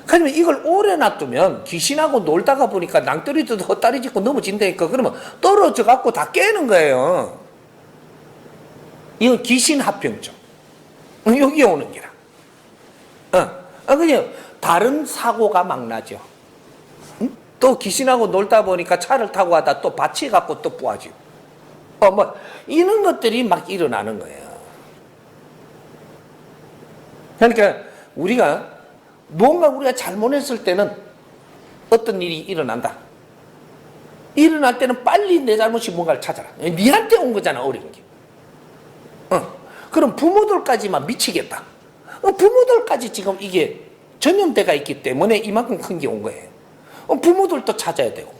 Speaker 1: 그러면 이걸 오래 놔두면 귀신하고 놀다가 보니까 낭떠러지도 헛다리 짚고 넘어진다니까. 그러면 떨어져 갖고 다 깨는 거예요. 이건 귀신 합병증. 여기 오는 기라. 그냥 다른 사고가 막 나죠. 또 귀신하고 놀다 보니까 차를 타고 가다 또 밭이 갖고 또 뿌아지고 이런 것들이 막 일어나는 거예요. 그러니까 우리가 뭔가 우리가 잘못했을 때는 어떤 일이 일어난다. 일어날 때는 빨리 내 잘못이 뭔가를 찾아라. 니한테 온 거잖아, 어려운 게. 그럼 부모들까지만 미치겠다. 부모들까지 지금 이게 전염대가 있기 때문에 이만큼 큰 게 온 거예요. 부모들도 찾아야 되고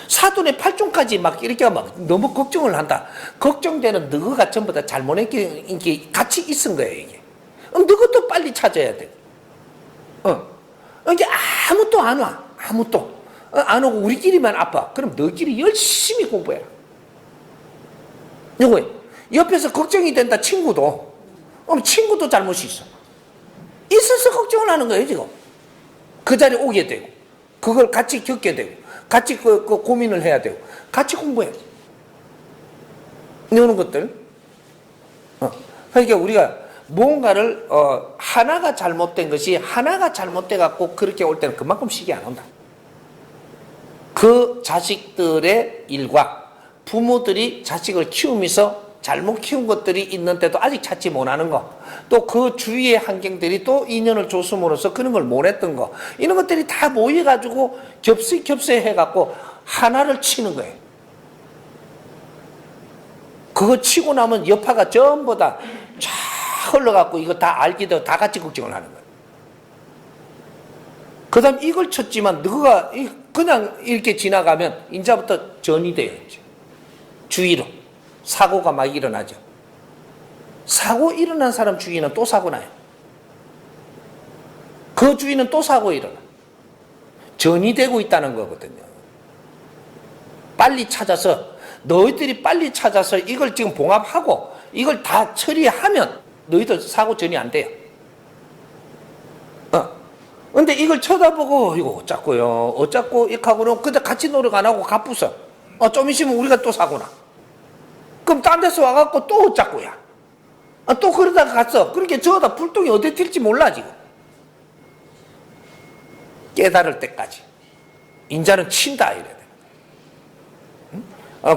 Speaker 1: 사돈의 팔촌까지 막 이렇게 막 너무 걱정을 한다. 걱정되는 너가 전부 다 잘못했는 게 같이 있은 거예요 이게. 너것도 빨리 찾아야 되고. 이게 아무도 안 와. 아무도 안 오고 우리끼리만 아파. 그럼 너끼리 열심히 공부해라. 요거 옆에서 걱정이 된다 친구도 그럼 친구도 잘못이 있어. 있어서 걱정을 하는 거예요, 지금. 그 자리에 오게 되고, 그걸 같이 겪게 되고, 같이 그 고민을 해야 되고, 같이 공부해야지. 이런 것들. 그러니까 우리가 뭔가를, 하나가 잘못된 것이 하나가 잘못돼갖고 그렇게 올 때는 그만큼 시기 안 온다. 그 자식들의 일과 부모들이 자식을 키우면서 잘못 키운 것들이 있는데도 아직 찾지 못하는 거, 또 그 주위의 환경들이 또 인연을 줬음으로써 그런 걸 못했던 거, 이런 것들이 다 모여가지고 겹세해갖고 하나를 치는 거예요. 그거 치고 나면 여파가 전부 다 쫙 흘러갖고 이거 다 알게 되고 다 같이 걱정을 하는 거예요. 그 다음 이걸 쳤지만 너가 그냥 이렇게 지나가면 이제부터 전이 돼야지. 주위로. 사고가 막 일어나죠. 사고 일어난 사람 주위는 또 사고 나요. 그 주위는 또 사고 일어나. 전이 되고 있다는 거거든요. 빨리 찾아서, 너희들이 빨리 찾아서 이걸 지금 봉합하고 이걸 다 처리하면 너희들 사고 전이 안 돼요. 근데 이걸 쳐다보고 이거 어쩌고 이렇게 하고는 근데 같이 노력 안 하고 가쁘서 좀 있으면 우리가 또 사고 나. 그럼 딴 데서 와갖고 또 어쩌고야. 또 그러다가 갔어. 그렇게 저다 불똥이 어디 튈지 몰라 지금. 깨달을 때까지. 인자는 친다 이래야 돼.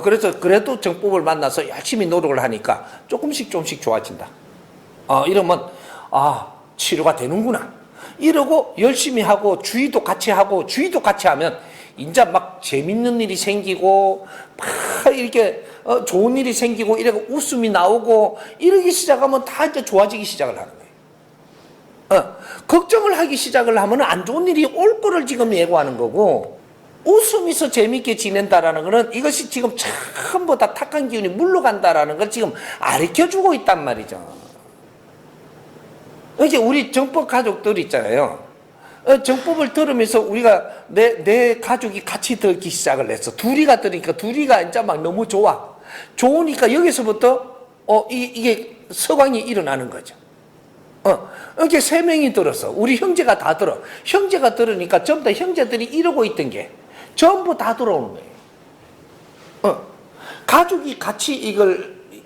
Speaker 1: 그래서 그래도 정법을 만나서 열심히 노력을 하니까 조금씩 좋아진다. 이러면 치료가 되는구나. 이러고 열심히 하고 주의도 같이 하면 이제 막 재밌는 일이 생기고 막 이렇게 좋은 일이 생기고 이렇게 웃음이 나오고 이러기 시작하면 다 이제 좋아지기 시작을 하는 거예요. 걱정을 하기 시작을 하면 안 좋은 일이 올 거를 지금 예고하는 거고, 웃으면서 재밌게 지낸다라는 것은 이것이 지금 전부 다 탁한 기운이 물러간다라는 걸 지금 가르쳐주고 있단 말이죠. 이제 우리 정법 가족들 있잖아요. 정법을 들으면서 우리가 내 가족이 같이 듣기 시작을 했어. 둘이가 들으니까 둘이가 이제 막 너무 좋아. 좋으니까 여기서부터 이게 서광이 일어나는 거죠. 이렇게 세 명이 들었어. 우리 형제가 다 들어. 형제가 들으니까 전부 다 형제들이 이러고 있던 게 전부 다 들어오는 거예요. 가족이 같이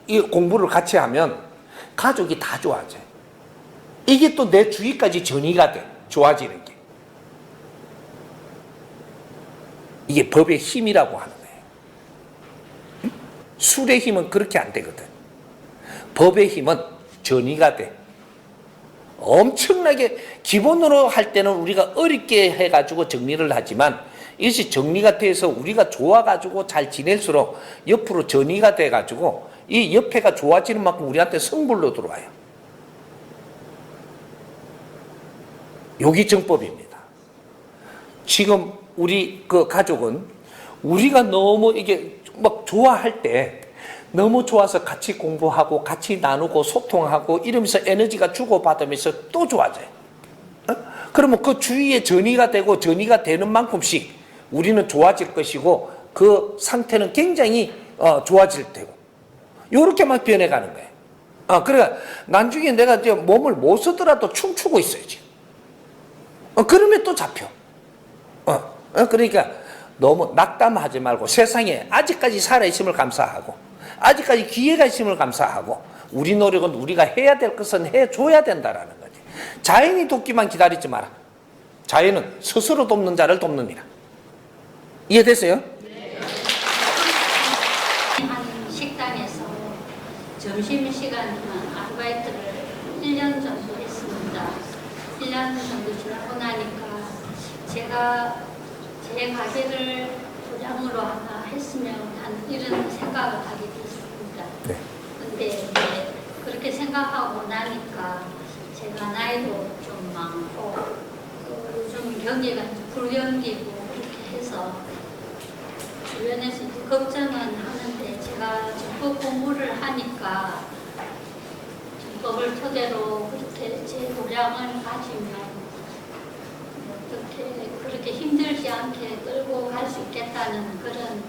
Speaker 1: 이 공부를 같이 하면 가족이 다 좋아져요. 이게 또 내 주위까지 전이가 돼. 좋아지는 게. 이게 법의 힘이라고 하는 거예요. 술의 힘은 그렇게 안 되거든. 법의 힘은 전이가 돼. 엄청나게 기본으로 할 때는 우리가 어렵게 해가지고 정리를 하지만 이것이 정리가 돼서 우리가 좋아가지고 잘 지낼수록 옆으로 전이가 돼가지고 이 옆에가 좋아지는 만큼 우리한테 성불로 들어와요. 여기 정법입니다. 지금 우리 그 가족은 우리가 너무 이게 막 좋아할 때 너무 좋아서 같이 공부하고 같이 나누고 소통하고 이러면서 에너지가 주고받으면서 또 좋아져요. 그러면 그 주위에 전이가 되고 전이가 되는 만큼씩 우리는 좋아질 것이고 그 상태는 굉장히 좋아질 테고 이렇게만 변해가는 거예요. 그러니까 나중에 내가 이제 몸을 못 쓰더라도 춤추고 있어요 지금. 그러면 또 잡혀. 그러니까 너무 낙담하지 말고 세상에 아직까지 살아있음을 감사하고 아직까지 기회가 있음을 감사하고 우리 노력은 우리가 해야 될 것은 해줘야 된다라는 거지. 자연이 돕기만 기다리지 마라. 자연은 스스로 돕는 자를 돕느니라. 이해됐어요?
Speaker 4: 네. 한 식당에서 점심시간 아르바이트를 1년 정도 했습니다. 1년 정도 지나고 나니까 제가 제 가게를 도장으로 하나 했으면 하는 이런 생각을 하게 됐습니다.
Speaker 1: 네.
Speaker 4: 근데 그렇게 생각하고 나니까 제가 나이도 좀 많고 요즘 경기가 불경기고 그렇게 해서 주변에서 걱정은 하는데 제가 정법 공부를 하니까 정법을 토대로 그렇게 제 도량을 가지면 어떻게 그렇게 힘들지 않게 끌고 갈 수 있겠다는 그런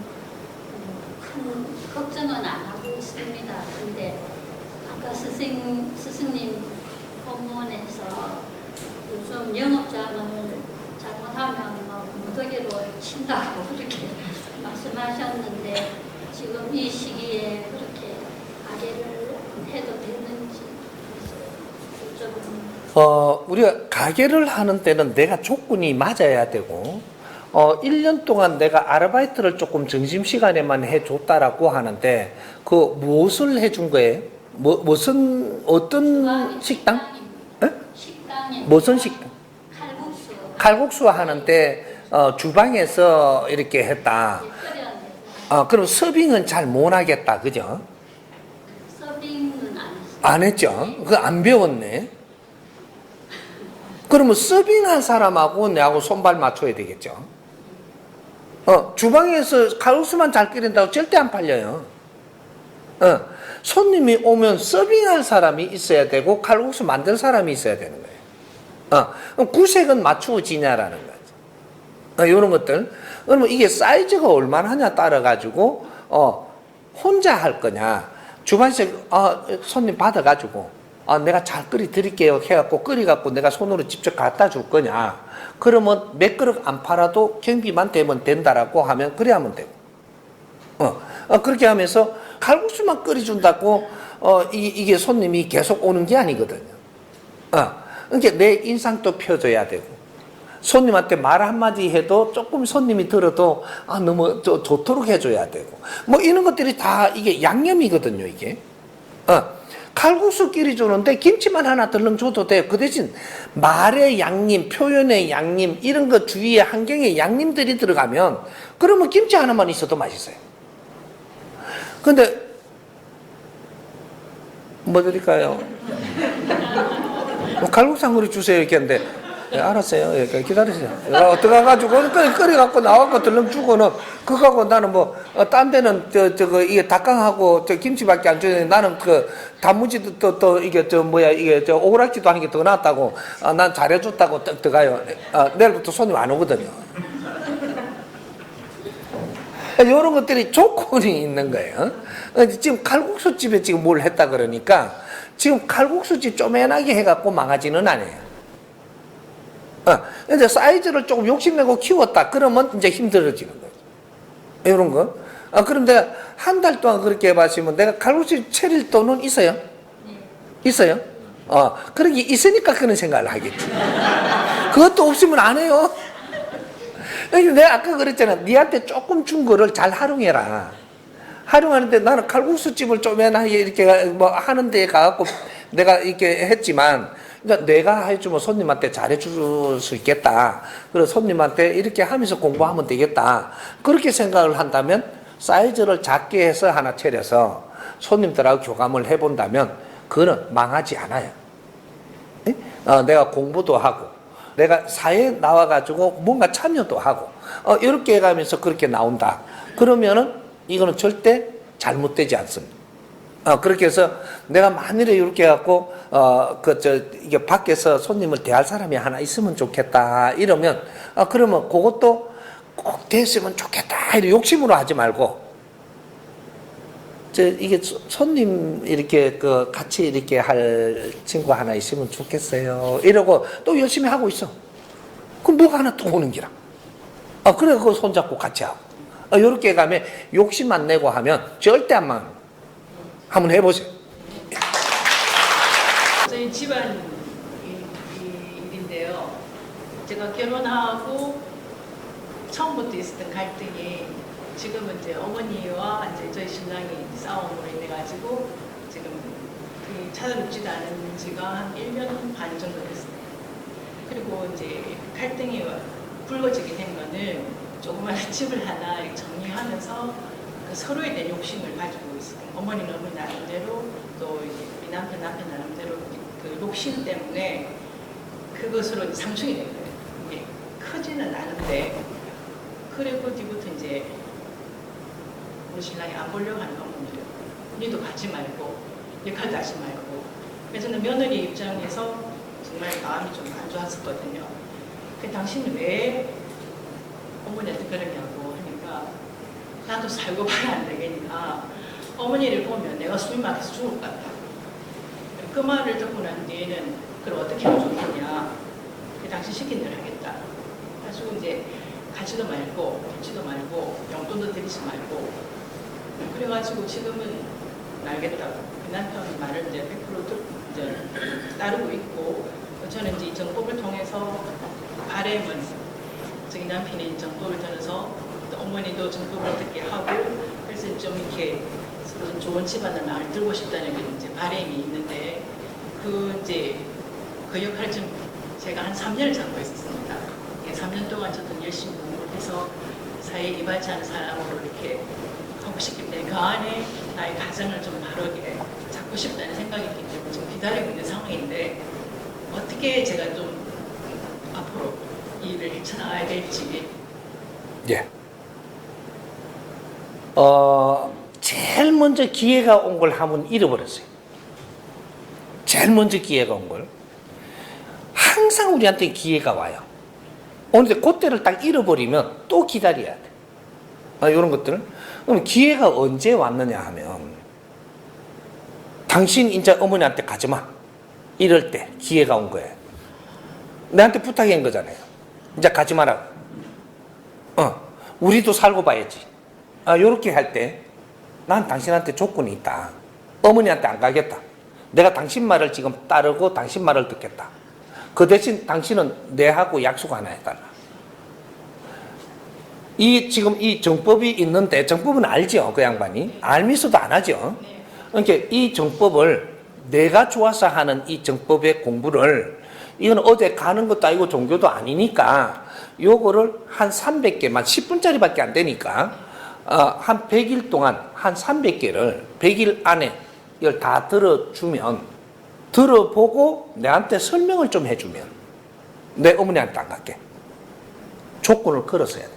Speaker 4: 큰 걱정은 안 하고 있습니다. 근데
Speaker 6: 아까 스승님 법문에서 요즘 영업자금을 잘못하면 뭐 무더기로 친다고 그렇게 말씀하셨는데 지금 이 시기에 그렇게 가게를 해도 되는지 여쭤보는.
Speaker 1: 우리가 가게를 하는 때는 내가 조건이 맞아야 되고 1년 동안 내가 아르바이트를 조금 점심시간에만 해줬다라고 하는데 그 무엇을 해준 거예요? 어떤 식당?
Speaker 6: 식당에
Speaker 1: 무슨 식당? 칼국수 하는데 주방에서 이렇게 했다. 그럼 서빙은 잘 못하겠다, 그죠?
Speaker 6: 서빙은 안 했어요.
Speaker 1: 안 했죠? 그거 안 배웠네. 그러면 서빙한 사람하고 내하고 손발 맞춰야 되겠죠? 주방에서 칼국수만 잘 끓인다고 절대 안 팔려요. 손님이 오면 서빙할 사람이 있어야 되고 칼국수 만들 사람이 있어야 되는 거예요. 그럼 구색은 맞추어지냐라는 거죠. 이런 것들. 그러면 이게 사이즈가 얼마나 하냐 따라 가지고 혼자 할 거냐, 주방에서 손님 받아가지고 내가 잘 끓이 드릴게요 해갖고 끓여갖고 내가 손으로 직접 갖다 줄 거냐, 그러면 몇 그릇 안 팔아도 경비만 되면 된다라고 하면 그래 하면 되고, 그렇게 하면서 칼국수만 끓여준다고 이게 손님이 계속 오는 게 아니거든요. 그러니까 내 인상도 펴줘야 되고, 손님한테 말 한마디 해도 조금 손님이 들어도 너무 좋도록 해줘야 되고, 뭐 이런 것들이 다 이게 양념이거든요, 이게. 칼국수 끼리 주는데 김치만 하나 덜렁 줘도 돼. 그 대신 말의 양념, 표현의 양념, 이런 거 주위에 환경에 양념들이 들어가면 그러면 김치 하나만 있어도 맛있어요. 근데 뭐 드릴까요? 칼국수 한 그릇 주세요 이렇게 했는데, 알았어요. 기다리세요. 들어가가지고 끓여갖고 나와갖고 덜렁 주고는 그거하고 나는 뭐 딴 데는 이게 닭강하고 김치밖에 안 주는데 나는 그 단무지도 또 이게 이게 오그락지도 하는 게 더 낫다고 난 잘해줬다고 떡 들어가요. 내일부터 손님 안 오거든요. 이런 것들이 조건이 있는 거예요. 지금 칼국수집에 지금 뭘 했다 그러니까 지금 칼국수집 쪼매나게 해갖고 망하지는 않아요. 이제 사이즈를 조금 욕심내고 키웠다 그러면 이제 힘들어지는 거죠. 이런 거. 그런데 한 달 동안 그렇게 해봤으면 내가 칼국수 차릴 돈은 있어요? 있어요? 그러게 있으니까 그런 생각을 하겠지. 그것도 없으면 안 해요. 내가 아까 그랬잖아. 니한테 조금 준 거를 잘 활용해라. 활용하는데 나는 칼국수집을 쪼매나게 이렇게 뭐 하는 데에 가갖고 내가 이렇게 했지만, 그러니까 내가 해주면 손님한테 잘해줄 수 있겠다. 그래서 손님한테 이렇게 하면서 공부하면 되겠다. 그렇게 생각을 한다면 사이즈를 작게 해서 하나 차려서 손님들하고 교감을 해본다면 그거는 망하지 않아요. 내가 공부도 하고 내가 사회에 나와가지고 뭔가 참여도 하고 이렇게 해가면서 그렇게 나온다. 그러면은 이거는 절대 잘못되지 않습니다. 그렇게 해서 내가 만일에 이렇게 해갖고, 이게 밖에서 손님을 대할 사람이 하나 있으면 좋겠다. 이러면, 그러면 그것도 꼭 됐으면 좋겠다. 이렇게 욕심으로 하지 말고, 이게 손님 이렇게 같이 이렇게 할 친구 하나 있으면 좋겠어요. 이러고 또 열심히 하고 있어. 그럼 뭐가 하나 또 오는 기라. 그래, 그거 손잡고 같이 하고. 이렇게 가면 욕심 안 내고 하면 절대 안 망. 한번 해보세요.
Speaker 5: 저희 집안 일인데요. 제가 결혼하고 처음부터 있었던 갈등이 지금은 이제 어머니와 이제 저희 신랑이 싸움으로 인해 가지고 지금 찾아뵙지도 않은 지가 한 1년 반 정도 됐어요. 그리고 이제 갈등이 불거지게 된 거는 조그마한 집을 하나 정리하면서 서로에 대한 욕심을 가지고 있어요. 어머니는 어머니 나름대로 또 우리 남편 나름대로 그 욕심 때문에 그것으로 상충이 된 거예요. 이게 크지는 않은데, 그리고 뒤부터 이제 우리 신랑이 안 보려고 하는 어머니를, 우리도 가지 말고 역할도 하지 말고. 그래서 저는 며느리 입장에서 정말 마음이 좀 안 좋았었거든요. 그 당신은 왜 어머니한테 그러냐고 하니까 나도 살고 봐야 안 되겠냐. 어머니를 보면 내가 숨이 막혀서 죽을 것 같다. 그 말을 듣고 난 뒤에는 그럼 어떻게 하면 좋겠냐. 당신 시킨 대로 하겠다. 그래서 이제 가지도 말고 빚지도 말고 용돈도 드리지 말고 그래가지고 지금은 알겠다고 그 남편 말을 이제 100% 이제 따르고 있고 저는 이제 이 정법을 통해서 바램은 저기 남편이 이 정법을 통해서 또 어머니도 정법을 듣게 하고 그래서 좀 이렇게 서로 좀 좋은 집안을 마을 들고 싶다는 게 이제 바램이 있는데 그 이제 그 역할을 좀 제가 한 3년을 잡고 있었습니다. 3년 동안 저도 열심히 공부를 해서 사회에 이바지 않은 사람으로 이렇게 하고 싶기 때문에 그 안에 나의 가정을 좀 바르게 잡고 싶다는 생각이 있기 때문에 좀 기다리고 있는 상황인데 어떻게 제가 좀 앞으로 이 일을 헤쳐나가야 될지.
Speaker 1: 예. 제일 먼저 기회가 온 걸 하면 잃어버렸어요. 제일 먼저 기회가 온 걸. 항상 우리한테 기회가 와요. 오늘 그때를 딱 잃어버리면 또 기다려야 돼. 이런 것들. 그럼 기회가 언제 왔느냐 하면 당신 이제 어머니한테 가지 마. 이럴 때 기회가 온 거예요. 내한테 부탁한 거잖아요. 이제 가지 마라. 우리도 살고 봐야지. 요렇게 할 때 난 당신한테 조건이 있다. 어머니한테 안 가겠다. 내가 당신 말을 지금 따르고 당신 말을 듣겠다. 그 대신 당신은 내하고 약속 하나 해달라. 지금 이 정법이 있는데, 정법은 알죠, 그 양반이. 알면서도 안 하죠. 그러니까 이 정법을 내가 좋아서 하는 이 정법의 공부를, 이건 어디 가는 것도 아니고 종교도 아니니까, 요거를 한 300개만, 10분짜리밖에 안 되니까, 한 100일 동안 한 300개를 100일 안에 이걸 다 들어주면, 들어보고 내한테 설명을 좀 해주면 내 어머니한테 안 갈게. 조건을 걸어서 해야 돼.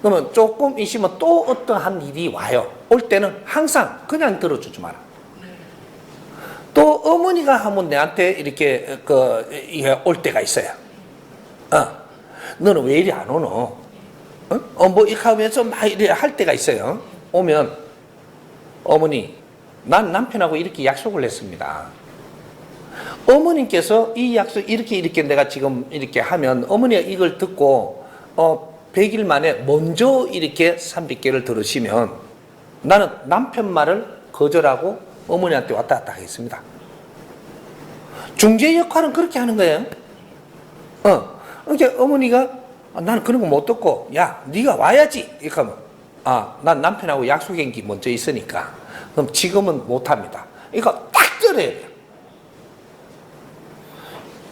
Speaker 1: 그러면 조금 있으면 또 어떠한 일이 와요. 올 때는 항상 그냥 들어주지 마라. 또 어머니가 하면 내한테 이렇게 이게 올 때가 있어요. 너는 왜 이리 안 오노? 뭐 이렇게 하면서 막 이래 할 때가 있어요. 오면 어머니, 난 남편하고 이렇게 약속을 했습니다. 어머님께서 이 약속 이렇게 내가 지금 이렇게 하면 어머니가 이걸 듣고 100일 만에 먼저 이렇게 300개를 들으시면 나는 남편 말을 거절하고 어머니한테 왔다 갔다 하겠습니다. 중재 역할은 그렇게 하는 거예요. 그러니까 어머니가 나는 그런 거 못 듣고 야 네가 와야지 이렇게 하면 난 남편하고 약속한 게 먼저 있으니까 그럼 지금은 못합니다. 이거 딱 들어야 돼요.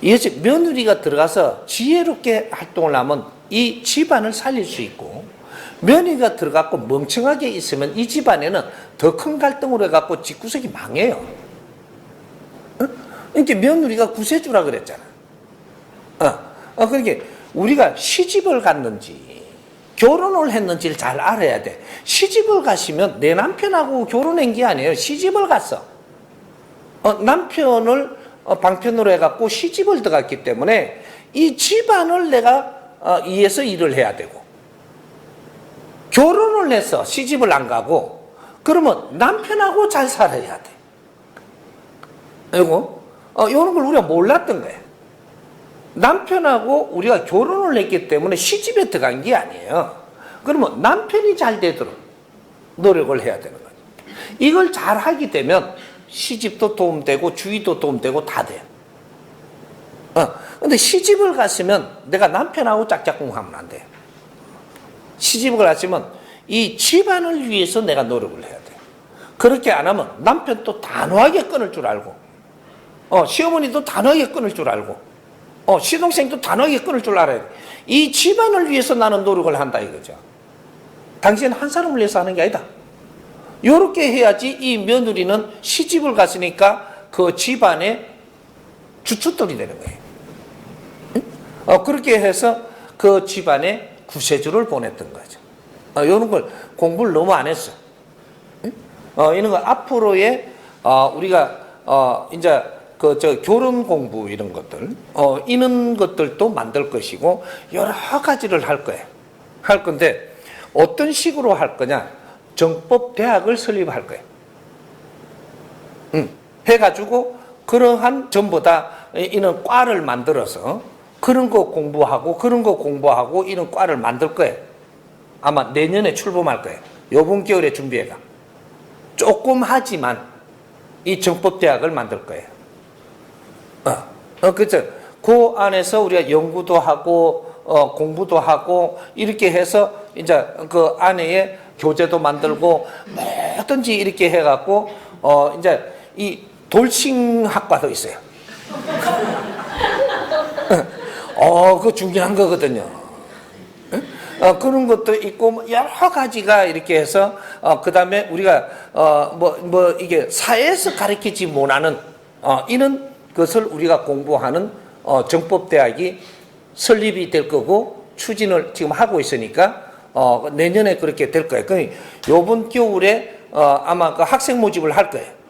Speaker 1: 이것이 며느리가 들어가서 지혜롭게 활동을 하면 이 집안을 살릴 수 있고, 며느리가 들어가고 멍청하게 있으면 이 집안에는 더 큰 갈등으로 해갖고 집구석이 망해요. 그러니까 며느리가 구세주라 그랬잖아. 그러니까 우리가 시집을 갔는지 결혼을 했는지를 잘 알아야 돼. 시집을 가시면 내 남편하고 결혼한 게 아니에요. 시집을 갔어. 남편을 방편으로 해갖고 시집을 들어갔기 때문에 이 집안을 내가 위해서 일을 해야 되고, 결혼을 해서 시집을 안 가고 그러면 남편하고 잘 살아야 돼. 그리고 이런 걸 우리가 몰랐던 거예요. 남편하고 우리가 결혼을 했기 때문에 시집에 들어간 게 아니에요. 그러면 남편이 잘 되도록 노력을 해야 되는 거죠. 이걸 잘 하게 되면 시집도 도움되고 주위도 도움되고 다 돼요. 근데 시집을 갔으면 내가 남편하고 짝짝꿍하면 안 돼요. 시집을 갔으면 이 집안을 위해서 내가 노력을 해야 돼요. 그렇게 안 하면 남편도 단호하게 끊을 줄 알고, 시어머니도 단호하게 끊을 줄 알고, 시동생도 단호하게 끊을 줄 알아야 돼. 이 집안을 위해서 나는 노력을 한다 이거죠. 당신 한 사람을 위해서 하는 게 아니다. 요렇게 해야지 이 며느리는 시집을 갔으니까 그 집안의 주춧돌이 되는 거예요. 그렇게 해서 그 집안에 구세주를 보냈던 거죠. 이런 걸 공부를 너무 안 했어. 이런 거 앞으로의 우리가 이제 결혼 공부 이런 것들, 이런 것들도 만들 것이고 여러 가지를 할 거예요. 할 건데 어떤 식으로 할 거냐? 정법 대학을 설립할 거예요. 해가지고 그러한 전부 다 이런 과를 만들어서 그런 거 공부하고 이런 과를 만들 거예요. 아마 내년에 출범할 거예요. 요번 겨울에 준비해가. 조금 하지만 이 정법대학을 만들 거예요. 그죠? 그 안에서 우리가 연구도 하고, 공부도 하고, 이렇게 해서, 이제 그 안에 교재도 만들고, 뭐든지 이렇게 해갖고, 이제 이 돌싱학과도 있어요. 그거 중요한 거거든요. 그런 것도 있고, 여러 가지가 이렇게 해서, 그 다음에 우리가, 이게 사회에서 가르치지 못하는, 이런 것을 우리가 공부하는, 정법대학이 설립이 될 거고, 추진을 지금 하고 있으니까, 내년에 그렇게 될 거예요. 그러니까, 요번 겨울에, 아마 그 학생 모집을 할 거예요.